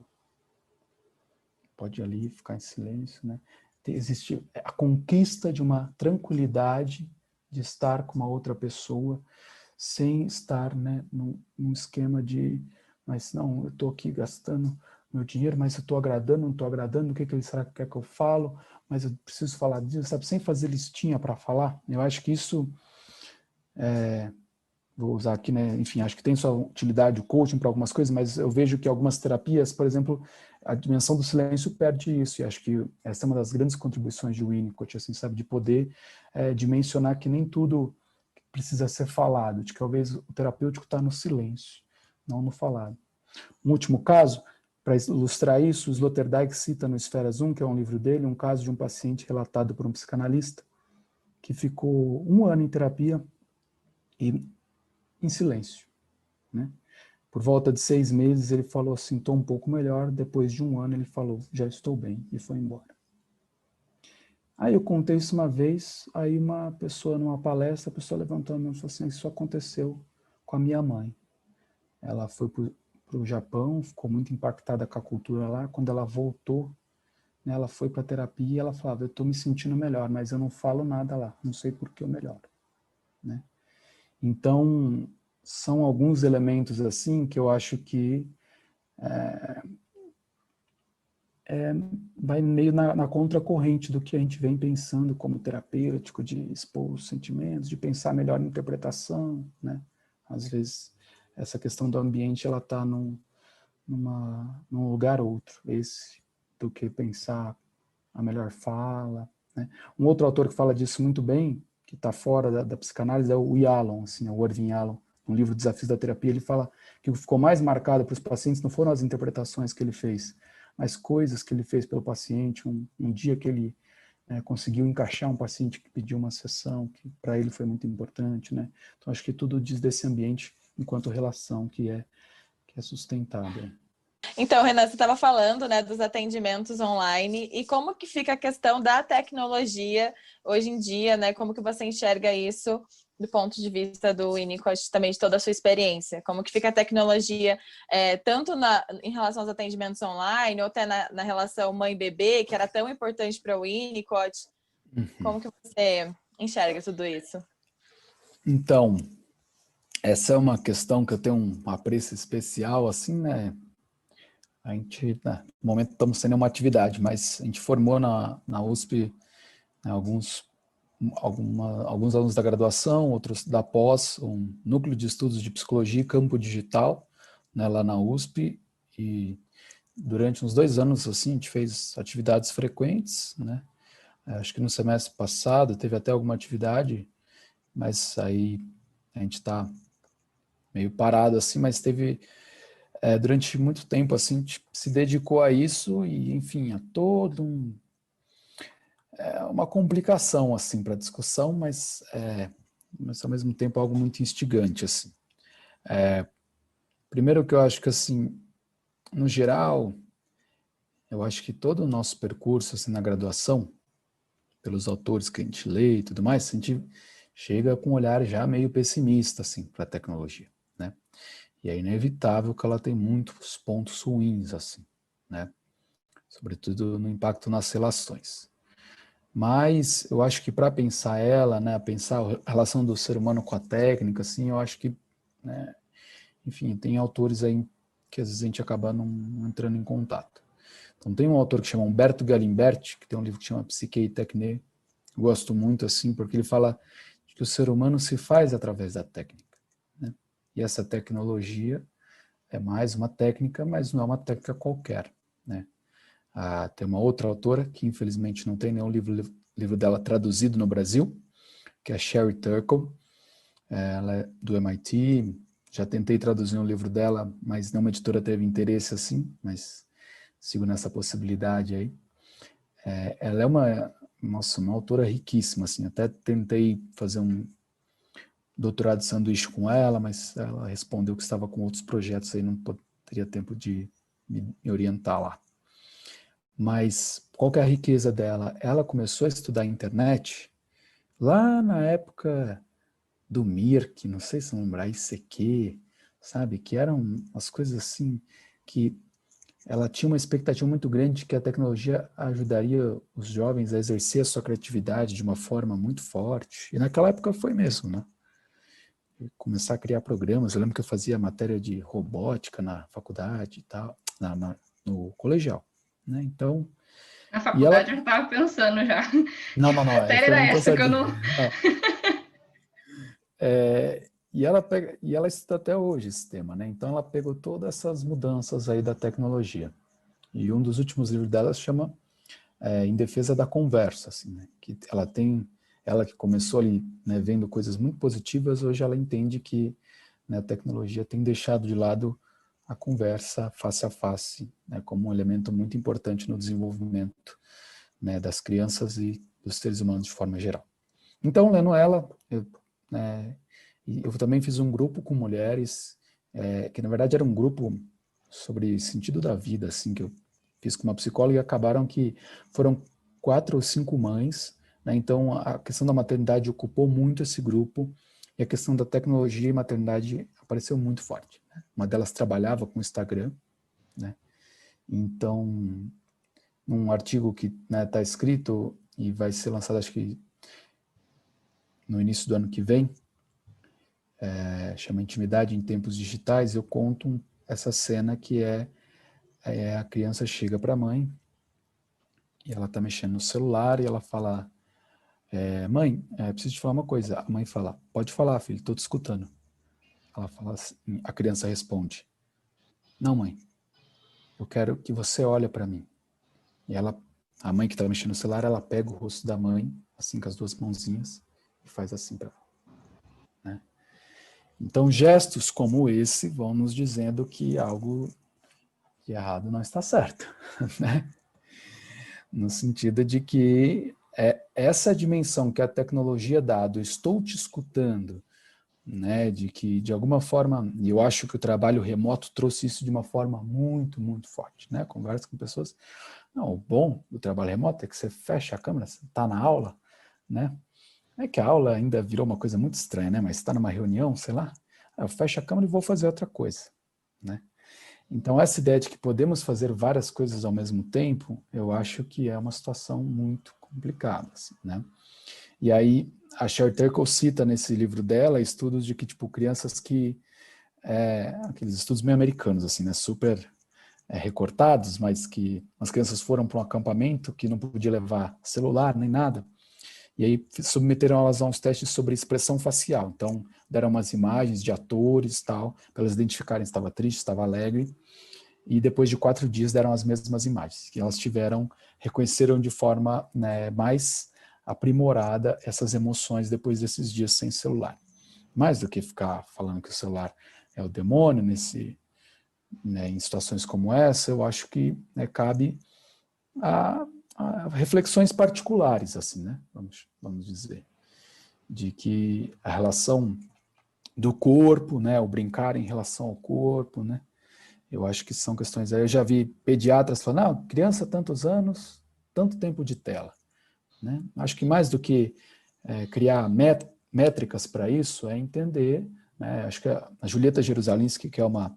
Speaker 2: Pode ali ficar em silêncio, né? Existe a conquista de uma tranquilidade de estar com uma outra pessoa sem estar, né, num esquema de, mas não, eu estou aqui gastando meu dinheiro, mas eu estou agradando, não estou agradando, o que ele será que quer que eu falo? Mas eu preciso falar disso, sabe? Sem fazer listinha para falar. Eu acho que isso, vou usar aqui, né? Enfim, acho que tem sua utilidade o coaching para algumas coisas, mas eu vejo que algumas terapias, por exemplo, a dimensão do silêncio perde isso, e acho que essa é uma das grandes contribuições de Winnicott, assim, sabe? De poder dimensionar que nem tudo precisa ser falado, de que talvez o terapêutico está no silêncio, não no falado. Um último caso, para ilustrar isso, o Sloterdijk cita no Esferas 1, que é um livro dele, um caso de um paciente relatado por um psicanalista que ficou 1 ano em terapia e em silêncio, né? Por volta de 6 meses ele falou assim, estou um pouco melhor, depois de 1 ano ele falou, já estou bem, e foi embora. Aí eu contei isso uma vez, aí uma pessoa numa palestra, a pessoa levantou a mão e falou assim, isso aconteceu com a minha mãe. Ela foi para o Japão, ficou muito impactada com a cultura lá, quando ela voltou, né, ela foi para a terapia e ela falava, eu estou me sentindo melhor, mas eu não falo nada lá, não sei por que eu melhoro, né? Então, são alguns elementos assim que eu acho que vai meio na contracorrente do que a gente vem pensando como terapêutico, de expor os sentimentos, de pensar melhor em interpretação, né? Às vezes, essa questão do ambiente, ela está num lugar outro, esse, do que pensar a melhor fala, né? Um outro autor que fala disso muito bem, que está fora da psicanálise, é o Yalom, assim, o Irving Yalom. No livro Desafios da Terapia, ele fala que o que ficou mais marcado para os pacientes não foram as interpretações que ele fez, mas coisas que ele fez pelo paciente, um dia que ele conseguiu encaixar um paciente que pediu uma sessão, que para ele foi muito importante, né? Então, acho que tudo diz desse ambiente enquanto relação que é sustentável.
Speaker 3: Então, Renan, você estava falando, né, dos atendimentos online e como que fica a questão da tecnologia hoje em dia, né? Como que você enxerga isso do ponto de vista do Winnicott, também de toda a sua experiência? Como que fica a tecnologia, tanto em relação aos atendimentos online, ou até na relação mãe-bebê, que era tão importante para o Winnicott? Como que você enxerga tudo isso?
Speaker 2: Então, essa é uma questão que eu tenho um apreço especial, assim, né? A gente, no momento, estamos sem nenhuma atividade, mas a gente formou na USP, né, alguns alunos da graduação, outros da pós, um núcleo de estudos de psicologia e campo digital, né, lá na USP, e durante uns 2 anos, assim, a gente fez atividades frequentes, né? Acho que no semestre passado teve até alguma atividade, mas aí a gente está meio parado, assim, mas teve... durante muito tempo, assim, a gente se dedicou a isso e, enfim, a todo uma complicação, assim, para a discussão, mas ao mesmo tempo algo muito instigante, assim. Primeiro que eu acho que, assim, no geral, eu acho que todo o nosso percurso, assim, na graduação, pelos autores que a gente lê e tudo mais, a gente chega com um olhar já meio pessimista, assim, para a tecnologia, né? E é inevitável que ela tem muitos pontos ruins, assim, né? Sobretudo no impacto nas relações. Mas eu acho que para pensar ela, né, pensar a relação do ser humano com a técnica, assim, eu acho que, né, enfim, tem autores aí que às vezes a gente acaba não entrando em contato. Então tem um autor que chama Humberto Galimberti, que tem um livro que chama Psique e Techne, eu gosto muito, assim, porque ele fala que o ser humano se faz através da técnica, né? E essa tecnologia é mais uma técnica, mas não é uma técnica qualquer, né? Tem uma outra autora, que infelizmente não tem nenhum livro dela traduzido no Brasil, que é a Sherry Turkle. Ela é do MIT, já tentei traduzir um livro dela, mas nenhuma editora teve interesse assim, mas sigo nessa possibilidade aí. Ela é uma autora riquíssima, assim, até tentei fazer um doutorado de sanduíche com ela, mas ela respondeu que estava com outros projetos aí, não teria tempo de me orientar lá. Mas qual que é a riqueza dela? Ela começou a estudar a internet lá na época do Mirk, não sei se lembrar, ICQ, sabe? Que eram as coisas assim que ela tinha uma expectativa muito grande de que a tecnologia ajudaria os jovens a exercer a sua criatividade de uma forma muito forte. E naquela época foi mesmo, né? Começar a criar programas. Eu lembro que eu fazia matéria de robótica na faculdade e tal, no colegial, né? Então...
Speaker 1: Na
Speaker 2: E ela...
Speaker 1: faculdade eu já estava pensando já.
Speaker 2: Não,
Speaker 1: Até
Speaker 2: foi
Speaker 1: era
Speaker 2: muito
Speaker 1: essa que eu
Speaker 2: ousadia.
Speaker 1: não...
Speaker 2: E ela estuda até hoje esse tema, né? Então ela pegou todas essas mudanças aí da tecnologia. E um dos últimos livros dela se chama Em Defesa da Conversa, assim, né? Que ela que começou ali, né, vendo coisas muito positivas, hoje ela entende que, né, a tecnologia tem deixado de lado a conversa face a face, né, como um elemento muito importante no desenvolvimento, né, das crianças e dos seres humanos de forma geral. Então, lendo ela, eu também fiz um grupo com mulheres, que na verdade era um grupo sobre sentido da vida, assim, que eu fiz com uma psicóloga, e acabaram que foram 4 ou 5 mães, né? Então a questão da maternidade ocupou muito esse grupo, e a questão da tecnologia e maternidade apareceu muito forte, né? Uma delas trabalhava com Instagram, né? Então, num artigo que está escrito e vai ser lançado, acho que no início do ano que vem, chama Intimidade em Tempos Digitais, eu conto essa cena que a criança chega para a mãe e ela está mexendo no celular e ela fala, mãe, preciso te falar uma coisa. A mãe fala, pode falar, filho, estou te escutando. Ela fala assim, a criança responde, não, mãe, eu quero que você olhe para mim. E a mãe que estava mexendo no celular, ela pega o rosto da mãe, assim com as 2 mãozinhas, e faz assim para ela, né? Então, gestos como esse vão nos dizendo que algo de errado não está certo, né? No sentido de que essa dimensão que a tecnologia dá, do estou te escutando, né? De que, de alguma forma, e eu acho que o trabalho remoto trouxe isso de uma forma muito, muito forte, né? Conversa com pessoas. Não, o bom do trabalho remoto é que você fecha a câmera, você está na aula, né? É que a aula ainda virou uma coisa muito estranha, né? Mas está numa reunião, sei lá, eu fecho a câmera e vou fazer outra coisa, né? Então, essa ideia de que podemos fazer várias coisas ao mesmo tempo, eu acho que é uma situação muito complicada, assim, né? E aí, a Sherry Turkle cita nesse livro dela estudos de que, tipo, crianças que... aqueles estudos meio americanos, assim, né? Super recortados, mas que as crianças foram para um acampamento que não podia levar celular nem nada, e aí submeteram elas a uns testes sobre expressão facial. Então, deram umas imagens de atores, tal, para elas identificarem se estava triste, se estava alegre, e depois de 4 dias deram as mesmas imagens, que elas reconheceram de forma, né, mais aprimorada essas emoções depois desses dias sem celular. Mais do que ficar falando que o celular é o demônio né, em situações como essa, eu acho que, né, cabe a reflexões particulares, assim, né? Vamos dizer, de que a relação do corpo, né? O brincar em relação ao corpo, né? Eu acho que são questões. Aí eu já vi pediatras falando, não, criança tantos anos, tanto tempo de tela, né? Acho que mais do que criar métricas para isso é entender, né? Acho que a Julieta Jerusalinski, que é uma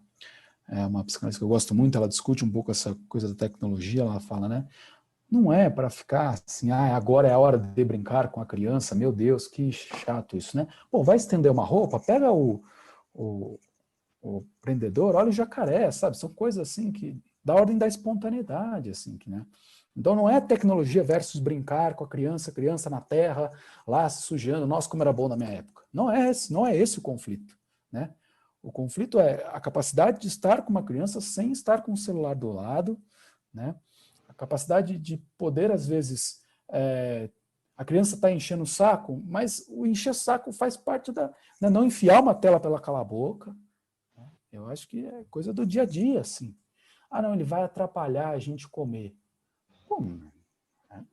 Speaker 2: psicanalista que eu gosto muito, ela discute um pouco essa coisa da tecnologia, ela fala, né? Não é para ficar assim, agora é a hora de brincar com a criança, meu Deus, que chato isso, né? Pô, vai estender uma roupa, pega o prendedor, olha o jacaré, sabe? São coisas assim que, da ordem da espontaneidade, assim, né? Então não é tecnologia versus brincar com a criança na terra, lá se sujando, nossa, como era bom na minha época. Não é esse o conflito, né? O conflito é a capacidade de estar com uma criança sem estar com o celular do lado, né? A capacidade de poder, às vezes, a criança está enchendo o saco, mas o encher o saco faz parte né, não enfiar uma tela pela cala boca. Né? Eu acho que é coisa do dia a dia, assim. Não, ele vai atrapalhar a gente comer. Pô, né?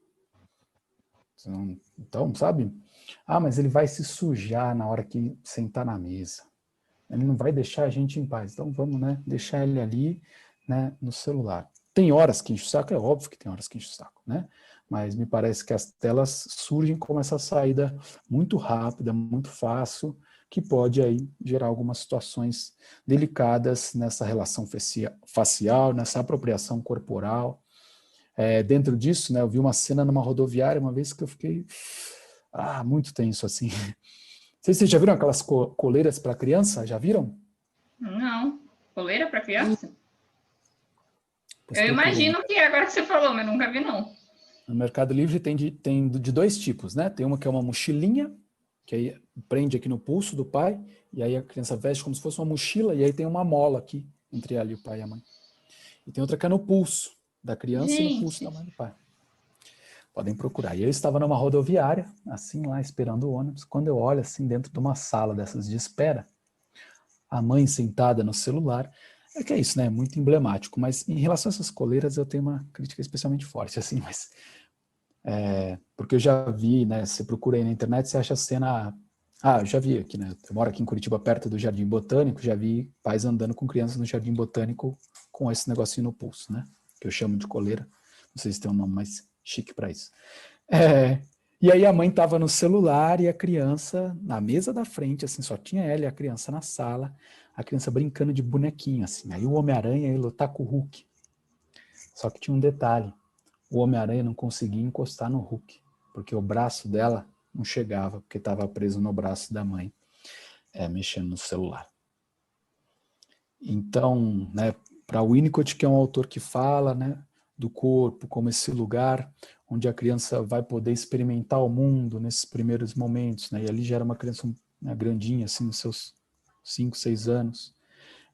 Speaker 2: Então, sabe? Mas ele vai se sujar na hora que sentar na mesa. Ele não vai deixar a gente em paz. Então, vamos, né, deixar ele ali, né, no celular. Tem horas que enche o saco, é óbvio que tem horas que enche o saco, né? Mas me parece que as telas surgem como essa saída muito rápida, muito fácil, que pode aí gerar algumas situações delicadas nessa relação facial, nessa apropriação corporal. Dentro disso, né, eu vi uma cena numa rodoviária uma vez que eu fiquei muito tenso, assim. Não sei se vocês já viram aquelas coleiras para criança, já viram?
Speaker 1: Não. Coleira para criança?
Speaker 2: Pois
Speaker 1: Eu
Speaker 2: procurem.
Speaker 1: imagino que é agora que você falou, mas nunca vi, não.
Speaker 2: No Mercado Livre tem de 2 tipos, né? Tem uma que é uma mochilinha, que aí prende aqui no pulso do pai, e aí a criança veste como se fosse uma mochila, e aí tem uma mola aqui, entre ela e o pai e a mãe. E tem outra que é no pulso da criança e no pulso da mãe e do pai. Podem procurar. E eu estava numa rodoviária, assim lá, esperando o ônibus, quando eu olho assim dentro de uma sala dessas de espera, a mãe sentada no celular, que é isso, né? Muito emblemático, mas em relação a essas coleiras eu tenho uma crítica especialmente forte, assim, mas... porque eu já vi, né? Você procura aí na internet, você acha a cena... eu já vi aqui, né? Eu moro aqui em Curitiba, perto do Jardim Botânico, já vi pais andando com crianças no Jardim Botânico com esse negocinho no pulso, né? Que eu chamo de coleira. Não sei se tem um nome mais chique para isso. E aí a mãe estava no celular e a criança na mesa da frente, assim, só tinha ela e a criança na sala, a criança brincando de bonequinho, assim. Aí o Homem-Aranha ia lutar com o Hulk. Só que tinha um detalhe, o Homem-Aranha não conseguia encostar no Hulk, porque o braço dela não chegava, porque estava preso no braço da mãe, mexendo no celular. Então, né, para Winnicott, que é um autor que fala, né, do corpo como esse lugar onde a criança vai poder experimentar o mundo nesses primeiros momentos, né, e ali já era uma criança, né, grandinha, assim, nos seus 5, 6 anos,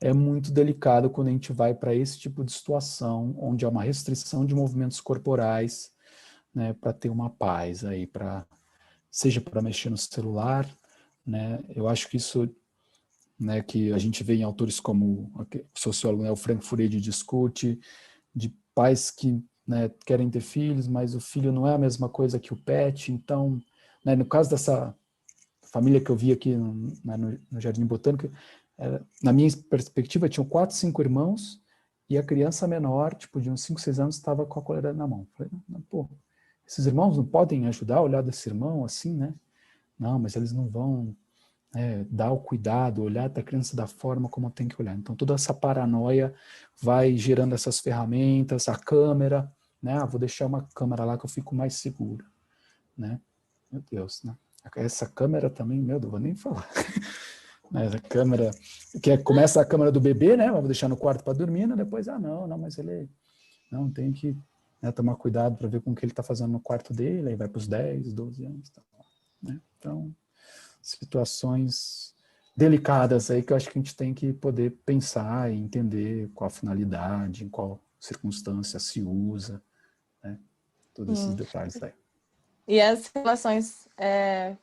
Speaker 2: é muito delicado quando a gente vai para esse tipo de situação, onde há uma restrição de movimentos corporais, né, para ter uma paz aí, seja para mexer no celular, né, eu acho que isso, né, que a gente vê em autores como o sociólogo, né, o Frank Furedi discute, de pais que, né, querem ter filhos, mas o filho não é a mesma coisa que o pet, então, né, no caso dessa família que eu vi aqui no Jardim Botânico, na minha perspectiva, tinham 4, 5 irmãos, e a criança menor, tipo, de uns 5, 6 anos, estava com a coleira na mão. Falei, pô, esses irmãos não podem ajudar a olhar desse irmão, assim, né? Não, mas eles não vão dar o cuidado, olhar para a criança da forma como tem que olhar. Então, toda essa paranoia vai gerando essas ferramentas, a câmera, né? Vou deixar uma câmera lá que eu fico mais seguro, né? Meu Deus, né? Essa câmera também, meu Deus, vou nem falar. A câmera, começa a câmera do bebê, né? Vou deixar no quarto para dormir, né? Depois, não, mas ele não tem que tomar cuidado para ver com o que ele está fazendo no quarto dele, aí vai para os 10, 12 anos, né? Então, situações delicadas aí que eu acho que a gente tem que poder pensar e entender qual a finalidade, em qual circunstância se usa, né? Todos esses detalhes aí.
Speaker 3: E as relações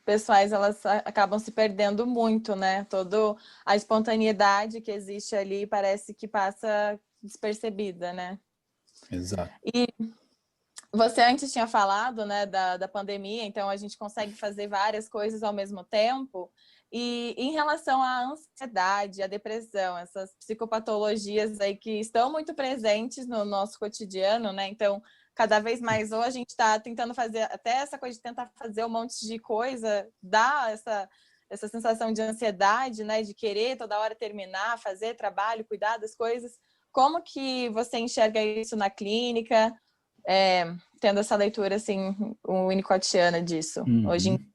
Speaker 3: pessoais, elas acabam se perdendo muito, né? Toda a espontaneidade que existe ali parece que passa despercebida, né?
Speaker 2: Exato.
Speaker 3: E você antes tinha falado, né, da pandemia, então a gente consegue fazer várias coisas ao mesmo tempo. E em relação à ansiedade, à depressão, essas psicopatologias aí que estão muito presentes no nosso cotidiano, né? Então, cada vez mais, ou a gente está tentando fazer, até essa coisa de tentar fazer um monte de coisa, dá essa sensação de ansiedade, né? De querer toda hora terminar, fazer trabalho, cuidar das coisas. Como que você enxerga isso na clínica? Tendo essa leitura assim, winnicottiana disso, hoje em...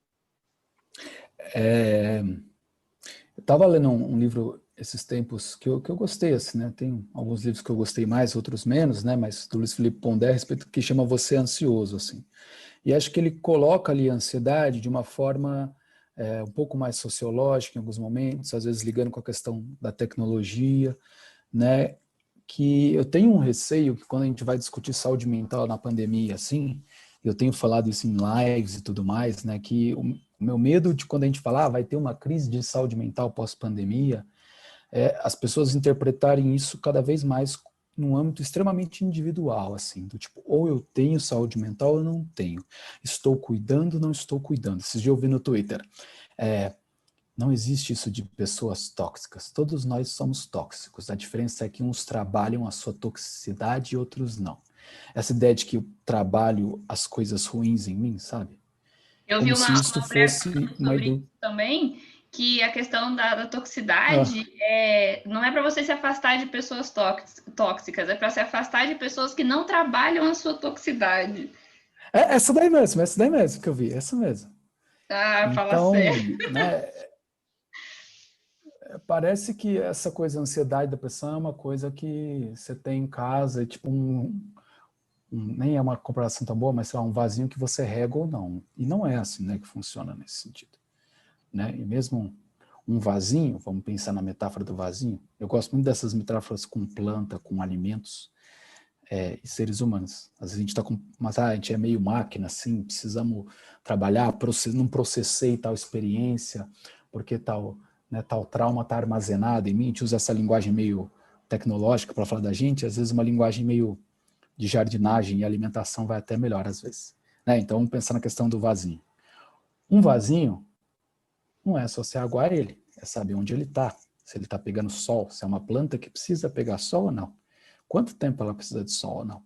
Speaker 2: Eu estava lendo um livro esses tempos que eu gostei, assim, né? Tem alguns livros que eu gostei mais, outros menos, né? Mas do Luiz Felipe Pondé, a respeito que chama Você é Ansioso, assim. E acho que ele coloca ali a ansiedade de uma forma um pouco mais sociológica em alguns momentos, às vezes ligando com a questão da tecnologia, né? Que eu tenho um receio que quando a gente vai discutir saúde mental na pandemia, assim, eu tenho falado isso em lives e tudo mais, né, que o meu medo de quando a gente falar vai ter uma crise de saúde mental pós-pandemia, as pessoas interpretarem isso cada vez mais num âmbito extremamente individual, assim, do tipo, ou eu tenho saúde mental ou eu não tenho. Estou cuidando, não estou cuidando. Esses dias eu vi no Twitter, não existe isso de pessoas tóxicas. Todos nós somos tóxicos. A diferença é que uns trabalham a sua toxicidade e outros não. Essa ideia de que eu trabalho as coisas ruins em mim, sabe?
Speaker 1: Eu vi uma mulher falando sobre isso também, que a questão da toxicidade não é para você se afastar de pessoas tóxicas, é para se afastar de pessoas que não trabalham a sua toxicidade.
Speaker 2: Essa daí mesmo que eu vi, essa mesmo.
Speaker 1: Fala sério.
Speaker 2: Né, parece que essa coisa, ansiedade, depressão, é uma coisa que você tem em casa, tipo nem é uma comparação tão boa, mas sei lá, um vasinho que você rega ou não. E não é assim, né, que funciona nesse sentido. Né? E mesmo um vasinho, vamos pensar na metáfora do vasinho, eu gosto muito dessas metáforas com planta, com alimentos e seres humanos. Às vezes a gente está com, mas a gente é meio máquina, assim, precisamos trabalhar, não processei tal experiência, porque tal trauma está armazenado em mim. A gente usa essa linguagem meio tecnológica para falar da gente, às vezes uma linguagem meio de jardinagem e alimentação vai até melhor às vezes. Né? Então vamos pensar na questão do vasinho. Um vasinho não é só você aguar ele, é saber onde ele está, se ele está pegando sol, se é uma planta que precisa pegar sol ou não. Quanto tempo ela precisa de sol ou não.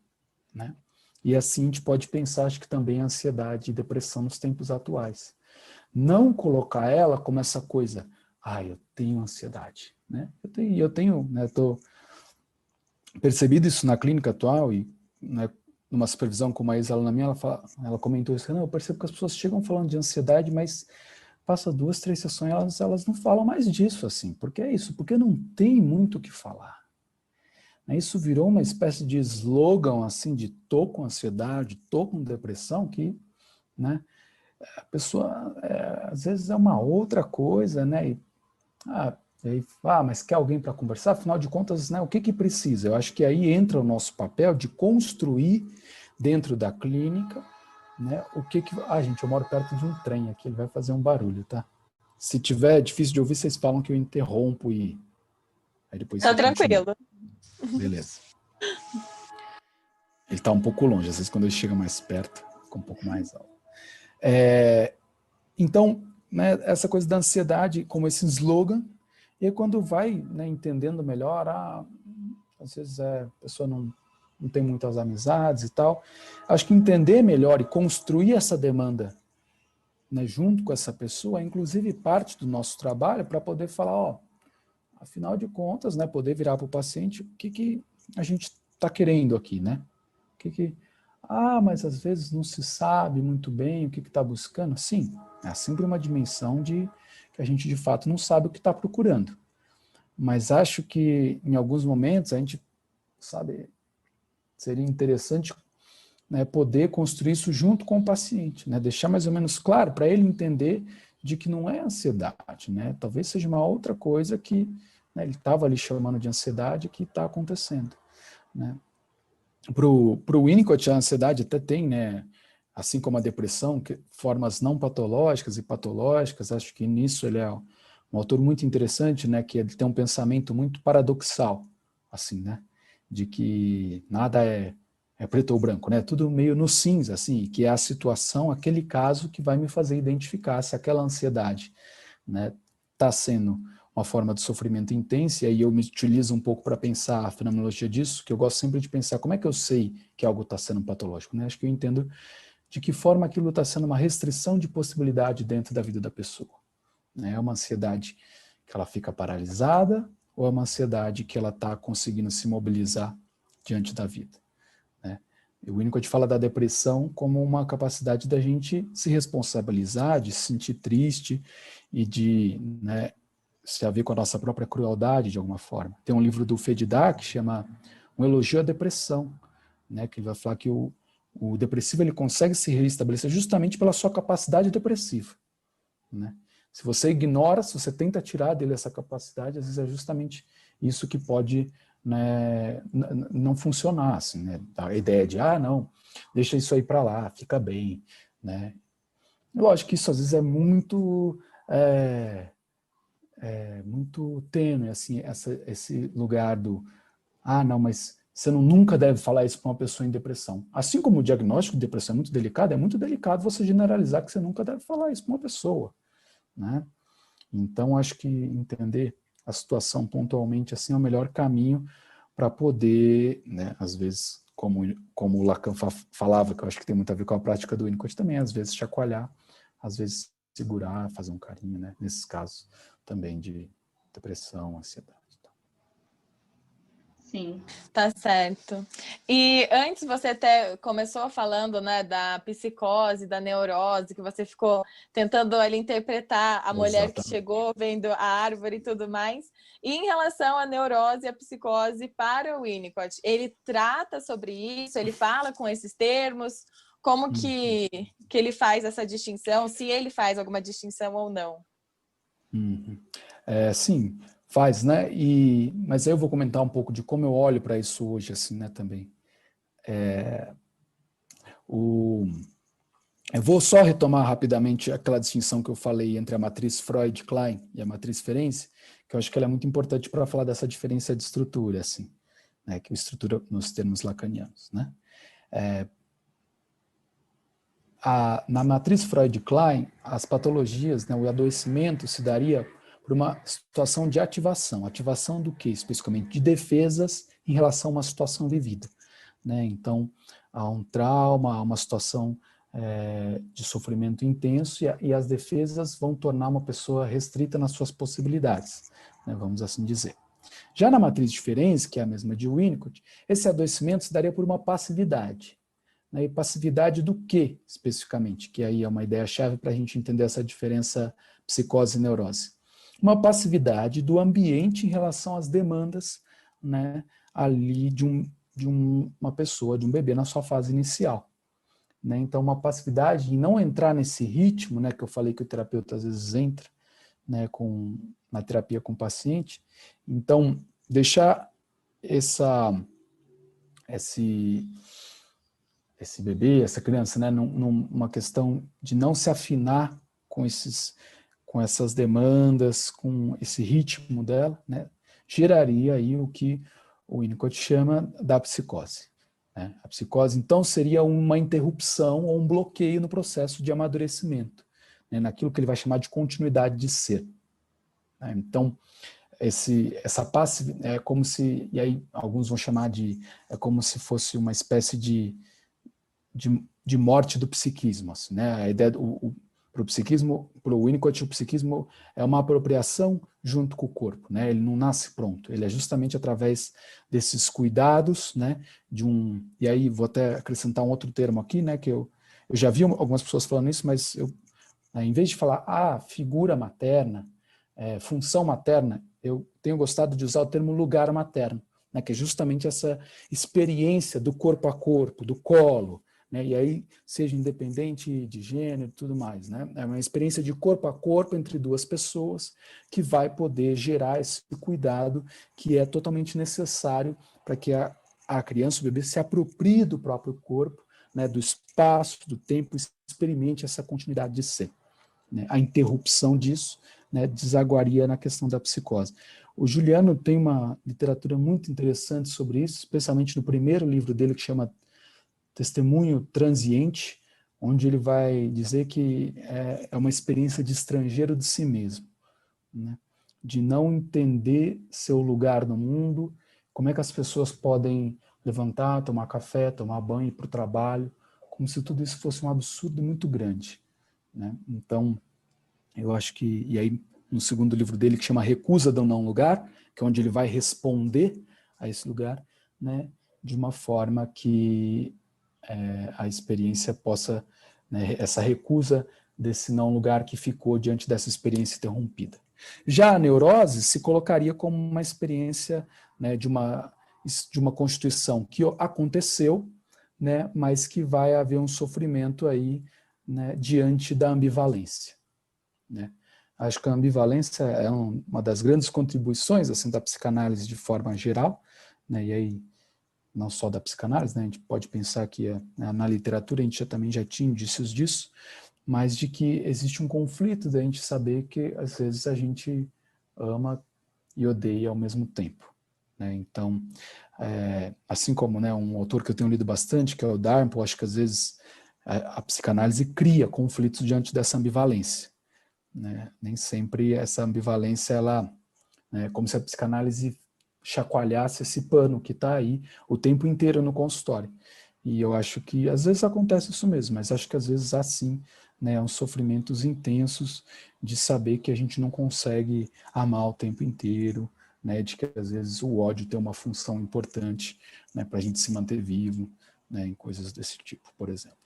Speaker 2: Né? E assim a gente pode pensar, acho que também a ansiedade e depressão nos tempos atuais. Não colocar ela como essa coisa, eu tenho ansiedade. Né? Eu tenho, né, percebido isso na clínica atual e, né, numa supervisão com uma ex-aluna minha, ela comentou isso, eu percebo que as pessoas chegam falando de ansiedade, mas passa 2, 3 sessões, elas não falam mais disso, assim. Por que é isso? Porque não tem muito o que falar. Isso virou uma espécie de slogan, assim, de tô com ansiedade, tô com depressão, que, né, a pessoa, às vezes é uma outra coisa, né, mas quer alguém para conversar? Afinal de contas, né, o que precisa? Eu acho que aí entra o nosso papel de construir dentro da clínica, né, gente, eu moro perto de um trem aqui, ele vai fazer um barulho, tá? Se tiver difícil de ouvir, vocês falam que eu interrompo e aí depois
Speaker 3: Tá tranquilo.
Speaker 2: Beleza. Ele tá um pouco longe, às vezes quando ele chega mais perto, fica um pouco mais alto. Então, né, essa coisa da ansiedade como esse slogan, e aí quando vai, né, entendendo melhor, às vezes a pessoa não tem muitas amizades e tal, acho que entender melhor e construir essa demanda né, junto com essa pessoa, é inclusive parte do nosso trabalho para poder falar, ó, afinal de contas, né, poder virar para o paciente o que a gente está querendo aqui, né? Mas às vezes não se sabe muito bem o que está buscando. Sim, é sempre uma dimensão de que a gente de fato não sabe o que está procurando. Mas acho que em alguns momentos a gente, sabe, seria interessante, né, poder construir isso junto com o paciente, né, deixar mais ou menos claro para ele entender de que não é ansiedade, né, talvez seja uma outra coisa que, né, ele estava ali chamando de ansiedade que está acontecendo, né. Para o Winnicott, a ansiedade até tem, né, assim como a depressão, formas não patológicas e patológicas. Acho que nisso ele é um autor muito interessante, né, que ele tem um pensamento muito paradoxal, assim, né, de que nada é preto ou branco, né, tudo meio no cinza, assim, que é a situação, aquele caso que vai me fazer identificar se aquela ansiedade, né, está sendo uma forma de sofrimento intensa, e aí eu me utilizo um pouco para pensar a fenomenologia disso, que eu gosto sempre de pensar como é que eu sei que algo está sendo patológico, né? Acho que eu entendo de que forma aquilo está sendo uma restrição de possibilidade dentro da vida da pessoa, né? É uma ansiedade que ela fica paralisada, ou é uma ansiedade que ela está conseguindo se mobilizar diante da vida, né? O Winnicott fala da depressão como uma capacidade da gente se responsabilizar, de se sentir triste e de, né, se a ver com a nossa própria crueldade de alguma forma. Tem um livro do Fedidah que chama Um Elogio à Depressão, né, que vai falar que o depressivo ele consegue se restabelecer justamente pela sua capacidade depressiva, né? Se você ignora, se você tenta tirar dele essa capacidade, às vezes é justamente isso que pode, né, não funcionar, assim, né? A ideia de, não, deixa isso aí para lá, fica bem, né? Lógico que isso às vezes é muito muito tênue, assim, esse lugar do, não, mas você nunca deve falar isso para uma pessoa em depressão. Assim como o diagnóstico de depressão é muito delicado você generalizar que você nunca deve falar isso para uma pessoa, né? Então, acho que entender a situação pontualmente assim é o melhor caminho para poder, né, às vezes, como o Lacan falava, que eu acho que tem muito a ver com a prática do Winnicott também, às vezes chacoalhar, às vezes segurar, fazer um carinho, né, nesses casos também de depressão, ansiedade.
Speaker 1: Sim.
Speaker 3: Tá certo. E antes você até começou falando, né, da psicose, da neurose, que você ficou tentando ali interpretar a mulher que chegou vendo a árvore e tudo mais. E em relação à neurose e à psicose para o Winnicott, ele trata sobre isso, ele fala com esses termos, como que ele faz essa distinção, se ele faz alguma distinção ou não?
Speaker 2: Sim, faz, né? Mas aí eu vou comentar um pouco de como eu olho para isso hoje, assim, né, também. Eu vou só retomar rapidamente aquela distinção que eu falei entre a matriz Freud-Klein e a matriz Ferenczi, que eu acho que ela é muito importante para falar dessa diferença de estrutura, assim, né, que é estrutura nos termos lacanianos, né? Na matriz Freud-Klein, as patologias, né, o adoecimento se daria por uma situação de ativação. Ativação do quê, especificamente? De defesas em relação a uma situação vivida, né? Então, há um trauma, há uma situação de sofrimento intenso e as defesas vão tornar uma pessoa restrita nas suas possibilidades, né, vamos assim dizer. Já na matriz de Ferenczi, que é a mesma de Winnicott, esse adoecimento se daria por uma passividade. E passividade do que, especificamente? Que aí é uma ideia-chave para a gente entender essa diferença psicose e neurose. Uma passividade do ambiente em relação às demandas, né, ali de uma pessoa, de um bebê na sua fase inicial. Né? Então, uma passividade em não entrar nesse ritmo, né, que eu falei que o terapeuta às vezes entra, né, na terapia com o paciente. Então, deixar esse bebê, essa criança, né, numa questão de não se afinar com essas demandas, com esse ritmo dela, né, geraria aí o que o Winnicott chama da psicose. Né? A psicose, então, seria uma interrupção ou um bloqueio no processo de amadurecimento, né, naquilo que ele vai chamar de continuidade de ser. Né? Então, essa passividade é como se, e aí alguns vão chamar é como se fosse uma espécie de morte do psiquismo, assim, né? A ideia Para o Winnicott, o psiquismo é uma apropriação junto com o corpo, né? Ele não nasce pronto, ele é justamente através desses cuidados, né? E aí vou até acrescentar um outro termo aqui, né? Que eu já vi algumas pessoas falando isso, mas em vez de falar, figura materna, função materna, eu tenho gostado de usar o termo lugar materno, né? Que é justamente essa experiência do corpo a corpo, do colo, né? E aí, seja independente de gênero e tudo mais, né? É uma experiência de corpo a corpo entre duas pessoas que vai poder gerar esse cuidado que é totalmente necessário para que a criança, o bebê, se aproprie do próprio corpo, né? Do espaço, do tempo, experimente essa continuidade de ser. Né? A interrupção disso, né, desaguaria na questão da psicose. O Juliano tem uma literatura muito interessante sobre isso, especialmente no primeiro livro dele, que chama Testemunho Transiente, onde ele vai dizer que é uma experiência de estrangeiro de si mesmo, né? De não entender seu lugar no mundo, como é que as pessoas podem levantar, tomar café, tomar banho, ir para o trabalho, como se tudo isso fosse um absurdo muito grande, né? Então, eu acho que, e aí no segundo livro dele, que chama Recusa do Não Lugar, que é onde ele vai responder a esse lugar, né, de uma forma que a experiência possa, né, essa recusa desse não lugar que ficou diante dessa experiência interrompida. Já a neurose se colocaria como uma experiência, né, de uma constituição que aconteceu, né, mas que vai haver um sofrimento aí, né, diante da ambivalência, né? Acho que a ambivalência é uma das grandes contribuições assim, da psicanálise de forma geral, né? E aí não só da psicanálise, né? A gente pode pensar que na literatura a gente também já tinha indícios disso, mas de que existe um conflito da gente saber que às vezes a gente ama e odeia ao mesmo tempo, né? Então, assim como, né, um autor que eu tenho lido bastante, que é o Darmpohl, acho que às vezes a psicanálise cria conflitos diante dessa ambivalência, né? Nem sempre essa ambivalência, ela, né, como se a psicanálise chacoalhasse esse pano que está aí o tempo inteiro no consultório. E eu acho que às vezes acontece isso mesmo, mas acho que às vezes há sim, né, uns sofrimentos intensos de saber que a gente não consegue amar o tempo inteiro, né, de que às vezes o ódio tem uma função importante, né, para a gente se manter vivo, né, em coisas desse tipo, por exemplo.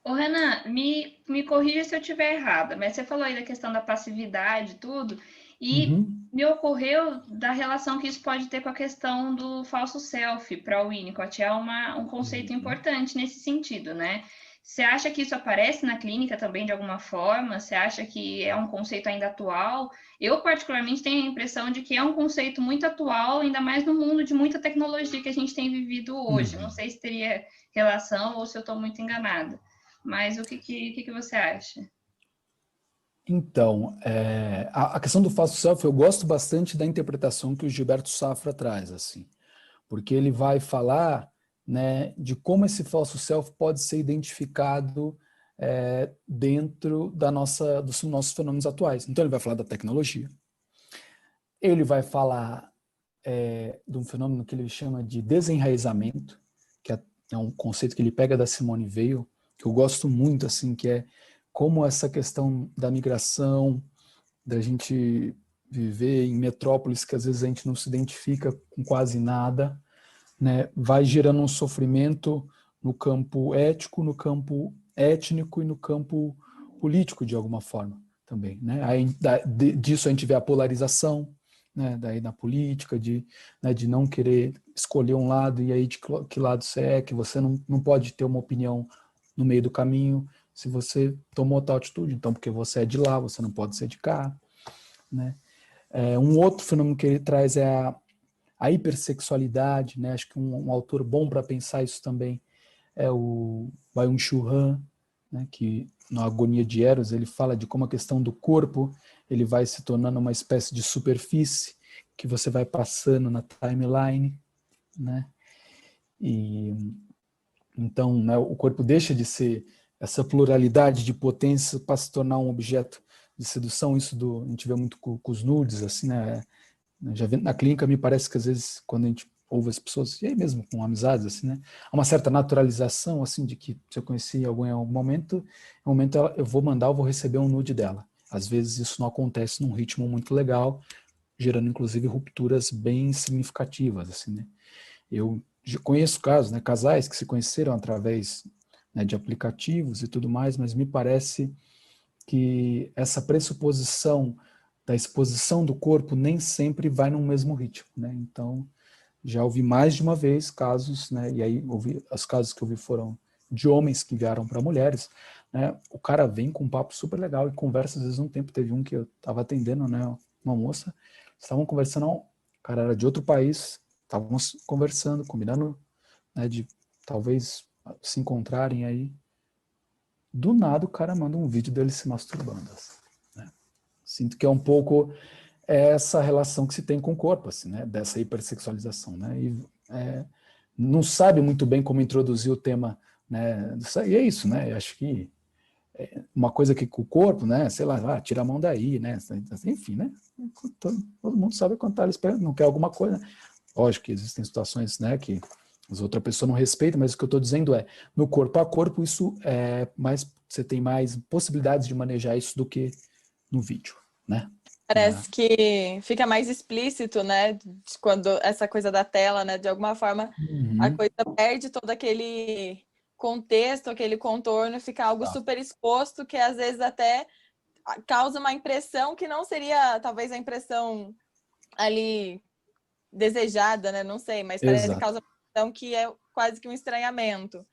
Speaker 1: Ô, Renan, me corrija se eu estiver errada, mas você falou aí da questão da passividade e tudo, e me ocorreu da relação que isso pode ter com a questão do falso self para o Winnicott. É um conceito importante nesse sentido, né? Você acha que isso aparece na clínica também de alguma forma? Você acha que é um conceito ainda atual? Eu, particularmente, tenho a impressão de que é um conceito muito atual, ainda mais no mundo de muita tecnologia que a gente tem vivido hoje. Não sei se teria relação ou se eu estou muito enganada. Mas o que você acha?
Speaker 2: Então, a questão do falso self, eu gosto bastante da interpretação que o Gilberto Safra traz, assim, porque ele vai falar, né, de como esse falso self pode ser identificado dentro dos nossos fenômenos atuais. Então, ele vai falar da tecnologia, ele vai falar de um fenômeno que ele chama de desenraizamento, que é um conceito que ele pega da Simone Weil, que eu gosto muito, assim, que é como essa questão da migração, da gente viver em metrópoles que às vezes a gente não se identifica com quase nada, né, vai gerando um sofrimento no campo ético, no campo étnico e no campo político, de alguma forma, também, né? Aí, disso a gente vê a polarização, né, daí na política, né, de não querer escolher um lado, e aí de que lado você é, que você não pode ter uma opinião no meio do caminho, se você tomou tal atitude, então porque você é de lá, você não pode ser de cá, né? Um outro fenômeno que ele traz é a hipersexualidade, né? Acho que um autor bom para pensar isso também é o Byung-Chul Han, né? Que na Agonia de Eros ele fala de como a questão do corpo ele vai se tornando uma espécie de superfície que você vai passando na timeline, né? E então, né, o corpo deixa de ser essa pluralidade de potência para se tornar um objeto de sedução. Isso a gente vê muito com os nudes, assim, né? Já vendo na clínica, me parece que às vezes, quando a gente ouvo as pessoas, e aí mesmo com amizades, assim, né? Há uma certa naturalização, assim, de que se eu conheci alguém em algum momento, eu vou mandar, eu vou receber um nude dela. Às vezes isso não acontece num ritmo muito legal, gerando inclusive rupturas bem significativas, assim, né? Eu conheço casos, né, casais que se conheceram através, né, de aplicativos e tudo mais, mas me parece que essa pressuposição da exposição do corpo nem sempre vai no mesmo ritmo, né? Então, já ouvi mais de uma vez casos, né? E aí os casos que eu vi foram de homens que enviaram para mulheres, né? O cara vem com um papo super legal e conversa às vezes um tempo. Teve um que eu estava atendendo, né? Uma moça, estavam conversando, o cara era de outro país, estávamos conversando, combinando, né? De talvez se encontrarem aí. Do nada o cara manda um vídeo dele se masturbando, assim, né? Sinto que é um pouco essa relação que se tem com o corpo, assim, né? Dessa hipersexualização, né? E não sabe muito bem como introduzir o tema, né? E é isso, né? Eu acho que uma coisa que com o corpo, né? Sei lá, tira a mão daí, né? Enfim, né? Todo mundo sabe quando tá esperando, não quer alguma coisa. Lógico que existem situações, né? Que as outra pessoa não respeita, mas o que eu estou dizendo é, no corpo a corpo, isso é mais, você tem mais possibilidades de manejar isso do que no vídeo, né?
Speaker 3: Parece que fica mais explícito, né? Quando essa coisa da tela, né? De alguma forma, a
Speaker 2: Uhum.
Speaker 3: coisa perde todo aquele contexto, aquele contorno, fica algo
Speaker 2: Tá.
Speaker 3: super exposto, que às vezes até causa uma impressão que não seria, talvez, a impressão ali desejada, né? Não sei, mas parece que
Speaker 2: Exato.
Speaker 3: causa uma impressão que é quase que um estranhamento.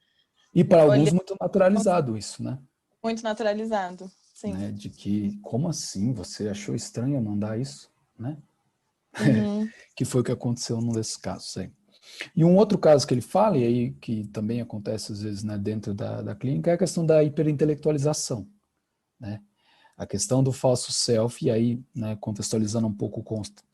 Speaker 2: E para alguns
Speaker 3: Olhando
Speaker 2: muito naturalizado isso, né?
Speaker 3: muito naturalizado. Sim.
Speaker 2: Né? De que, como assim? Você achou estranho mandar isso? Né?
Speaker 3: Uhum.
Speaker 2: Que foi o que aconteceu num desses casos aí. E um outro caso que ele fala, e aí que também acontece às vezes, né, dentro da clínica, é a questão da hiperintelectualização, né? A questão do falso self, e aí, né, contextualizando um pouco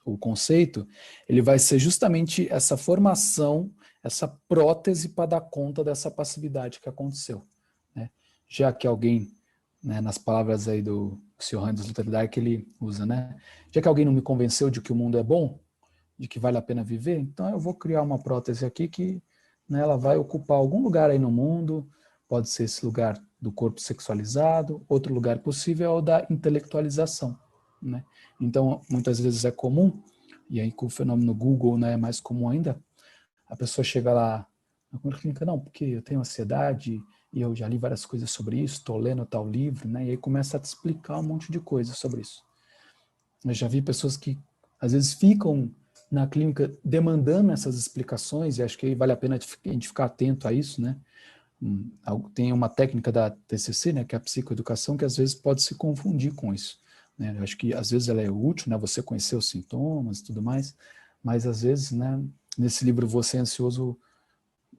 Speaker 2: o conceito, ele vai ser justamente essa formação, essa prótese para dar conta dessa passividade que aconteceu, né? Já que alguém, né, nas palavras aí do Sr. Hans Lutherdijk, que ele usa, né? Já que alguém não me convenceu de que o mundo é bom, de que vale a pena viver, então eu vou criar uma prótese aqui que, né, ela vai ocupar algum lugar aí no mundo, pode ser esse lugar do corpo sexualizado, outro lugar possível é o da intelectualização, né? Então, muitas vezes é comum, e aí com o fenômeno Google, né, é mais comum ainda, a pessoa chega lá na clínica, não, porque eu tenho ansiedade e eu já li várias coisas sobre isso, estou lendo tal livro, né, e aí começa a te explicar um monte de coisas sobre isso. Eu já vi pessoas que às vezes ficam na clínica demandando essas explicações, e acho que aí vale a pena a gente ficar atento a isso, né? Tem uma técnica da TCC, né, que é a psicoeducação, que às vezes pode se confundir com isso, né? Eu acho que às vezes ela é útil, né, você conhecer os sintomas e tudo mais, mas às vezes, né, nesse livro Você é Ansioso,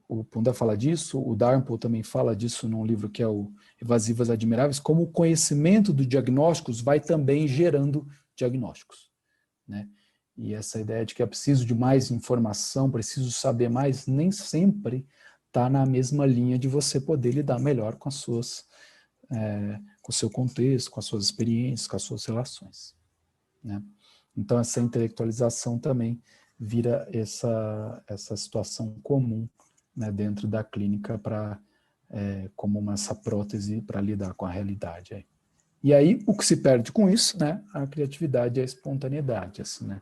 Speaker 2: o Pondé fala disso, o Darnpool também fala disso num livro que é o Evasivas Admiráveis, como o conhecimento dos diagnósticos vai também gerando diagnósticos, né? E essa ideia de que é preciso de mais informação, preciso saber mais, nem sempre está na mesma linha de você poder lidar melhor com as suas, com o seu contexto, com as suas experiências, com as suas relações, né? Então essa intelectualização também vira essa situação comum, né, dentro da clínica para como essa prótese para lidar com a realidade. Aí. E aí o que se perde com isso, né, a criatividade e a espontaneidade, assim, né,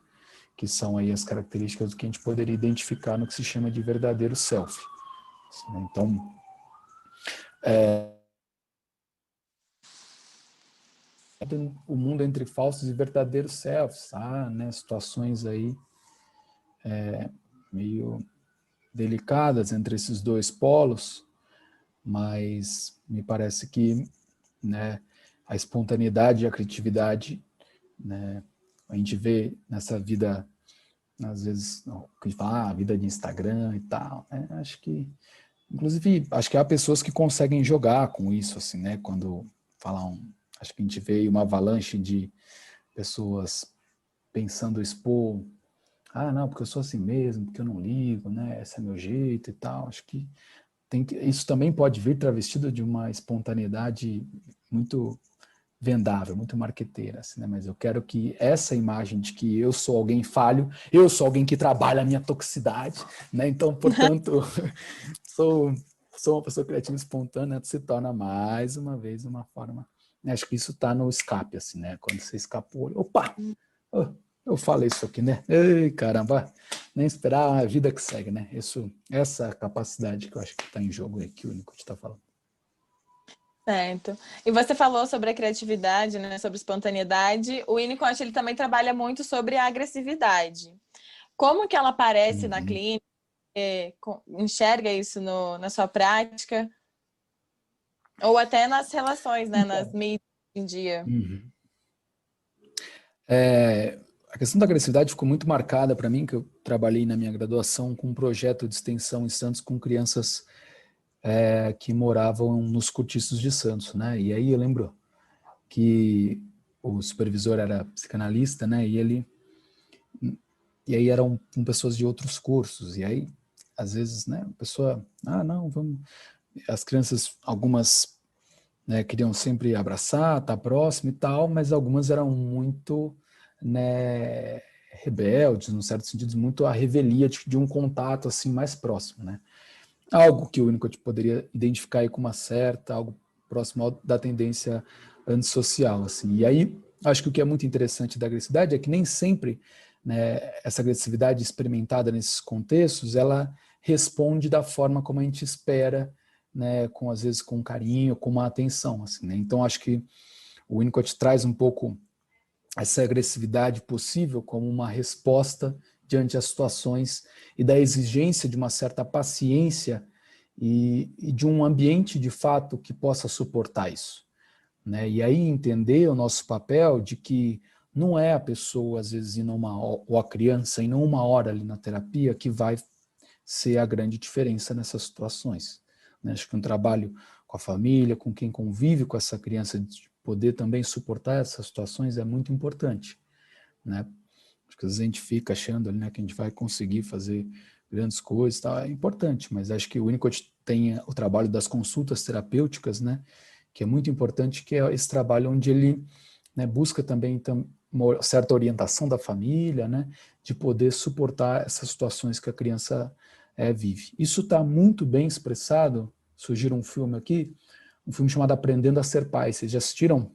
Speaker 2: que são aí as características do que a gente poderia identificar no que se chama de verdadeiro self. Assim, né? Então, o mundo entre falsos e verdadeiros selves, né, situações aí meio delicadas entre esses dois polos, mas me parece que, né, a espontaneidade e a criatividade, né, a gente vê nessa vida, às vezes, que fala, a vida de Instagram e tal, né, acho que, inclusive, acho que há pessoas que conseguem jogar com isso, assim, né, quando falam, acho que a gente vê uma avalanche de pessoas pensando expor, não, porque eu sou assim mesmo, porque eu não ligo, né, esse é meu jeito e tal, acho que isso também pode vir travestido de uma espontaneidade muito vendável, muito marqueteira, assim, né? Mas eu quero que essa imagem de que eu sou alguém falho, eu sou alguém que trabalha a minha toxicidade, né? Então, portanto, sou uma pessoa criativa e espontânea, se torna mais uma vez uma forma. Acho que isso está no escape, assim, né? Quando você escapou, opa! Oh, eu falei isso aqui, né? Ei, caramba! Nem esperar a vida que segue, né? Essa capacidade que eu acho que está em jogo aí, que o Winnicott está falando.
Speaker 3: Certo. E você falou sobre a criatividade, né? Sobre espontaneidade. O Winnicott, ele também trabalha muito sobre a agressividade. Como que ela aparece na clínica? Enxerga isso na sua prática? Ou até nas relações, né? Nas mídias hoje em dia.
Speaker 2: A questão da agressividade ficou muito marcada para mim, que eu trabalhei na minha graduação com um projeto de extensão em Santos com crianças que moravam nos cortiços de Santos, né? E aí eu lembro que o supervisor era psicanalista, né? E aí eram com pessoas de outros cursos. E aí, às vezes, né? A pessoa, não, vamos... As crianças, algumas, né, queriam sempre abraçar, estar próximo e tal, mas algumas eram muito, né, rebeldes, num certo sentido, muito a revelia de um contato assim mais próximo, né? Algo que o Winnicott poderia identificar aí com algo próximo da tendência antissocial, assim. E aí, acho que o que é muito interessante da agressividade é que nem sempre, né, essa agressividade experimentada nesses contextos, ela responde da forma como a gente espera, né, às vezes com carinho, com uma atenção, assim, né? Então, acho que o Winnicott traz um pouco essa agressividade possível como uma resposta diante das situações e da exigência de uma certa paciência e de um ambiente, de fato, que possa suportar isso, né? E aí entender o nosso papel de que não é a pessoa, às vezes, ou a criança, em uma hora ali na terapia que vai ser a grande diferença nessas situações, né? Acho que um trabalho com a família, com quem convive com essa criança, de poder também suportar essas situações é muito importante, né? Acho que às vezes a gente fica achando ali, né, que a gente vai conseguir fazer grandes coisas, tá? É importante, mas acho que o Winnicott tem o trabalho das consultas terapêuticas, né, que é muito importante, que é esse trabalho onde ele, né, busca também uma certa orientação da família, né, de poder suportar essas situações que a criança vive. Isso está muito bem expressado. Surgiu um filme aqui, um filme chamado Aprendendo a Ser Pai. Vocês já assistiram?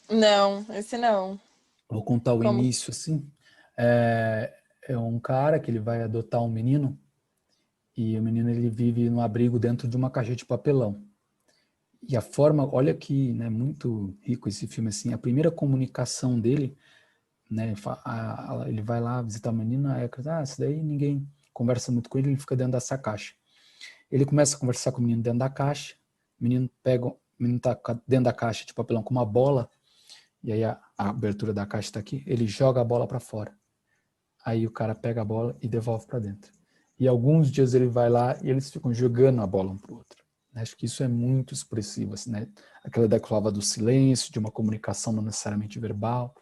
Speaker 3: Não, esse não.
Speaker 2: Vou contar o início, assim. É um cara que ele vai adotar um menino, e o menino ele vive no abrigo dentro de uma caixa de papelão. E a forma, olha que, né, muito rico esse filme, assim, a primeira comunicação dele, né, ele vai lá visitar o menino, isso daí ninguém conversa muito com ele, ele fica dentro dessa caixa. Ele começa a conversar com o menino dentro da caixa, o menino tá dentro da caixa de papelão com uma bola, e aí a abertura da caixa está aqui, ele joga a bola para fora. Aí o cara pega a bola e devolve para dentro. E alguns dias ele vai lá e eles ficam jogando a bola um para o outro. Acho que isso é muito expressivo, assim, né? Aquela ideia que eu falava do silêncio, de uma comunicação não necessariamente verbal.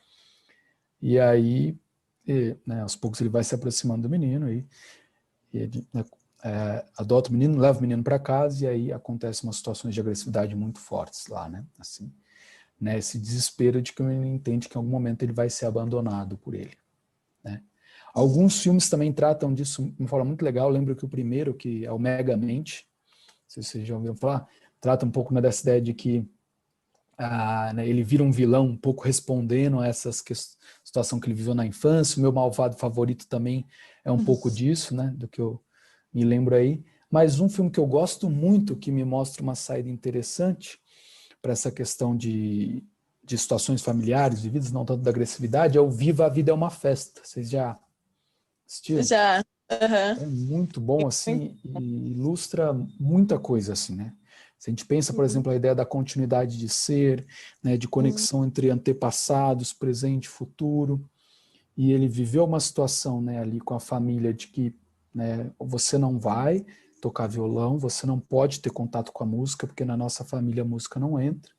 Speaker 2: E aí, né, aos poucos ele vai se aproximando do menino e ele, né, adota o menino, leva o menino para casa e aí acontecem umas situações de agressividade muito fortes lá, né? Assim, né, esse desespero de que o menino entende que em algum momento ele vai ser abandonado por ele, né? Alguns filmes também tratam disso de uma forma muito legal. Eu lembro que o primeiro, que é o Megamente, não sei se vocês já ouviram falar, trata um pouco, né, dessa ideia de que né, ele vira um vilão, um pouco respondendo a essa situação que ele viveu na infância. O meu malvado favorito também é um pouco disso, né, do que eu me lembro aí. Mas um filme que eu gosto muito, que me mostra uma saída interessante para essa questão de situações familiares vividas, não tanto da agressividade, é o Viva a Vida é uma Festa. Vocês já assistiram?
Speaker 3: Já.
Speaker 2: É muito bom, assim, e ilustra muita coisa, assim, né? Se a gente pensa, por exemplo, a ideia da continuidade de ser, né, de conexão entre antepassados, presente e futuro, e ele viveu uma situação, né, ali com a família de que, né, você não vai tocar violão, você não pode ter contato com a música, porque na nossa família a música não entra,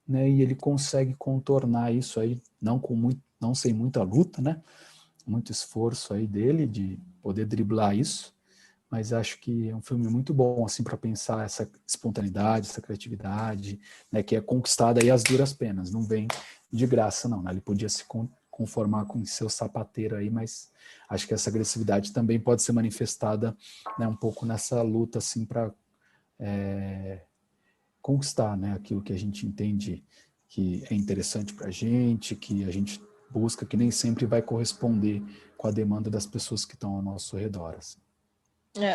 Speaker 2: né, e ele consegue contornar isso aí, não sem muita luta, né, muito esforço aí dele de poder driblar isso, mas acho que é um filme muito bom assim para pensar essa espontaneidade, essa criatividade, né, que é conquistada aí às duras penas, não vem de graça não, né? Ele podia se conformar com seu sapateiro aí, mas acho que essa agressividade também pode ser manifestada, né, um pouco nessa luta assim para conquistar, né, aquilo que a gente entende que é interessante para a gente, que a gente busca, que nem sempre vai corresponder com a demanda das pessoas que estão ao nosso redor. Assim.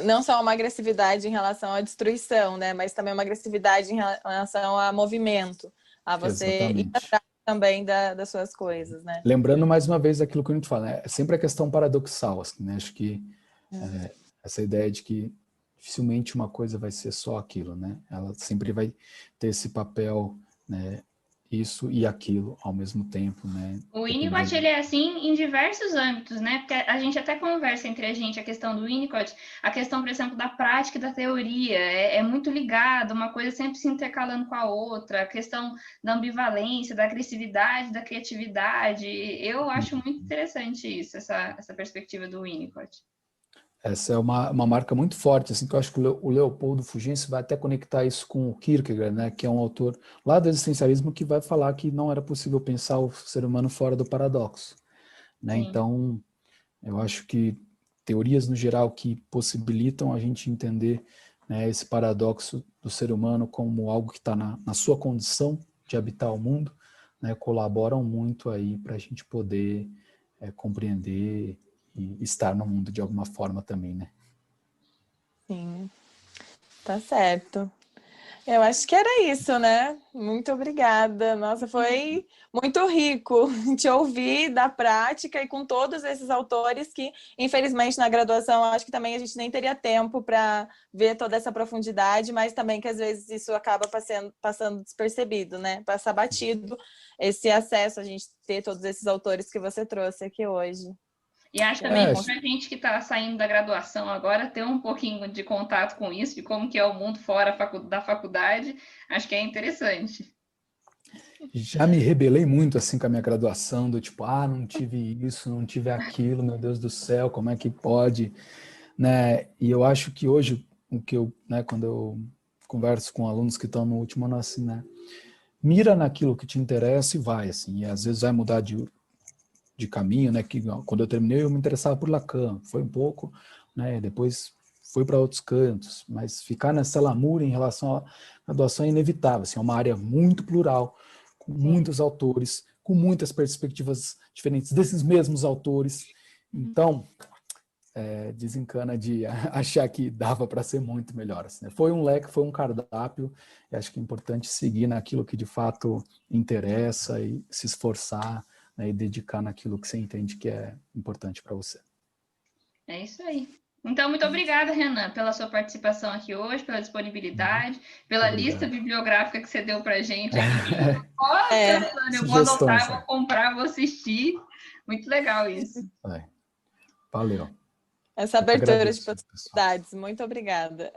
Speaker 3: Não só uma agressividade em relação à destruição, né? Mas também uma agressividade em relação a movimento, a você ir
Speaker 2: Exatamente.
Speaker 3: atrás também das suas coisas, né?
Speaker 2: Lembrando mais uma vez aquilo que a gente fala, né? É sempre a questão paradoxal, assim, né? Acho que essa ideia de que dificilmente uma coisa vai ser só aquilo, né? Ela sempre vai ter esse papel, né? Isso e aquilo ao mesmo tempo, né?
Speaker 1: O Winnicott, ele é assim em diversos âmbitos, né? Porque a gente até conversa entre a gente a questão do Winnicott, a questão, por exemplo, da prática e da teoria, é muito ligado, uma coisa sempre se intercalando com a outra, a questão da ambivalência, da agressividade, da criatividade. Eu acho muito interessante isso, essa perspectiva do Winnicott.
Speaker 2: Essa é uma marca muito forte, assim, que eu acho que o Leopoldo Fugêncio vai até conectar isso com o Kierkegaard, né, que é um autor lá do existencialismo que vai falar que não era possível pensar o ser humano fora do paradoxo. Né? Então, eu acho que teorias no geral que possibilitam a gente entender, né, esse paradoxo do ser humano como algo que está na sua condição de habitar o mundo, né, colaboram muito aí para a gente poder compreender e estar no mundo de alguma forma também, né?
Speaker 3: Sim, tá certo. Eu acho que era isso, né? Muito obrigada. Nossa, foi muito rico te ouvir da prática e com todos esses autores que, infelizmente, na graduação, acho que também a gente nem teria tempo para ver toda essa profundidade, mas também que às vezes isso acaba passando despercebido, né? Passar batido esse acesso, a gente ter todos esses autores que você trouxe aqui hoje.
Speaker 1: E acho também que a gente que está saindo da graduação agora ter um pouquinho de contato com isso, de como que é o mundo fora da faculdade, acho que é interessante.
Speaker 2: Já me rebelei muito assim com a minha graduação, do tipo, não tive isso, não tive aquilo, meu Deus do céu, como é que pode, né? E eu acho que hoje, o que eu, né, quando eu converso com alunos que estão no último ano, assim, né, mira naquilo que te interessa e vai, assim, e às vezes vai mudar de caminho, né, que quando eu terminei eu me interessava por Lacan, foi um pouco, né, depois fui para outros cantos, mas ficar nessa lamúria em relação à graduação é inevitável, assim, é uma área muito plural, com muitos autores, com muitas perspectivas diferentes desses mesmos autores, então desencana de achar que dava para ser muito melhor. Assim, né? Foi um leque, foi um cardápio, e acho que é importante seguir naquilo que de fato interessa e se esforçar, né, e dedicar naquilo que você entende que é importante para você.
Speaker 1: É isso aí. Então, muito obrigada, Renan, pela sua participação aqui hoje, pela disponibilidade, pela lista bibliográfica que você deu para a gente aqui. Eu vou anotar, vou comprar, vou assistir. Muito legal isso.
Speaker 2: Valeu.
Speaker 3: Essa abertura de possibilidades. Muito obrigada.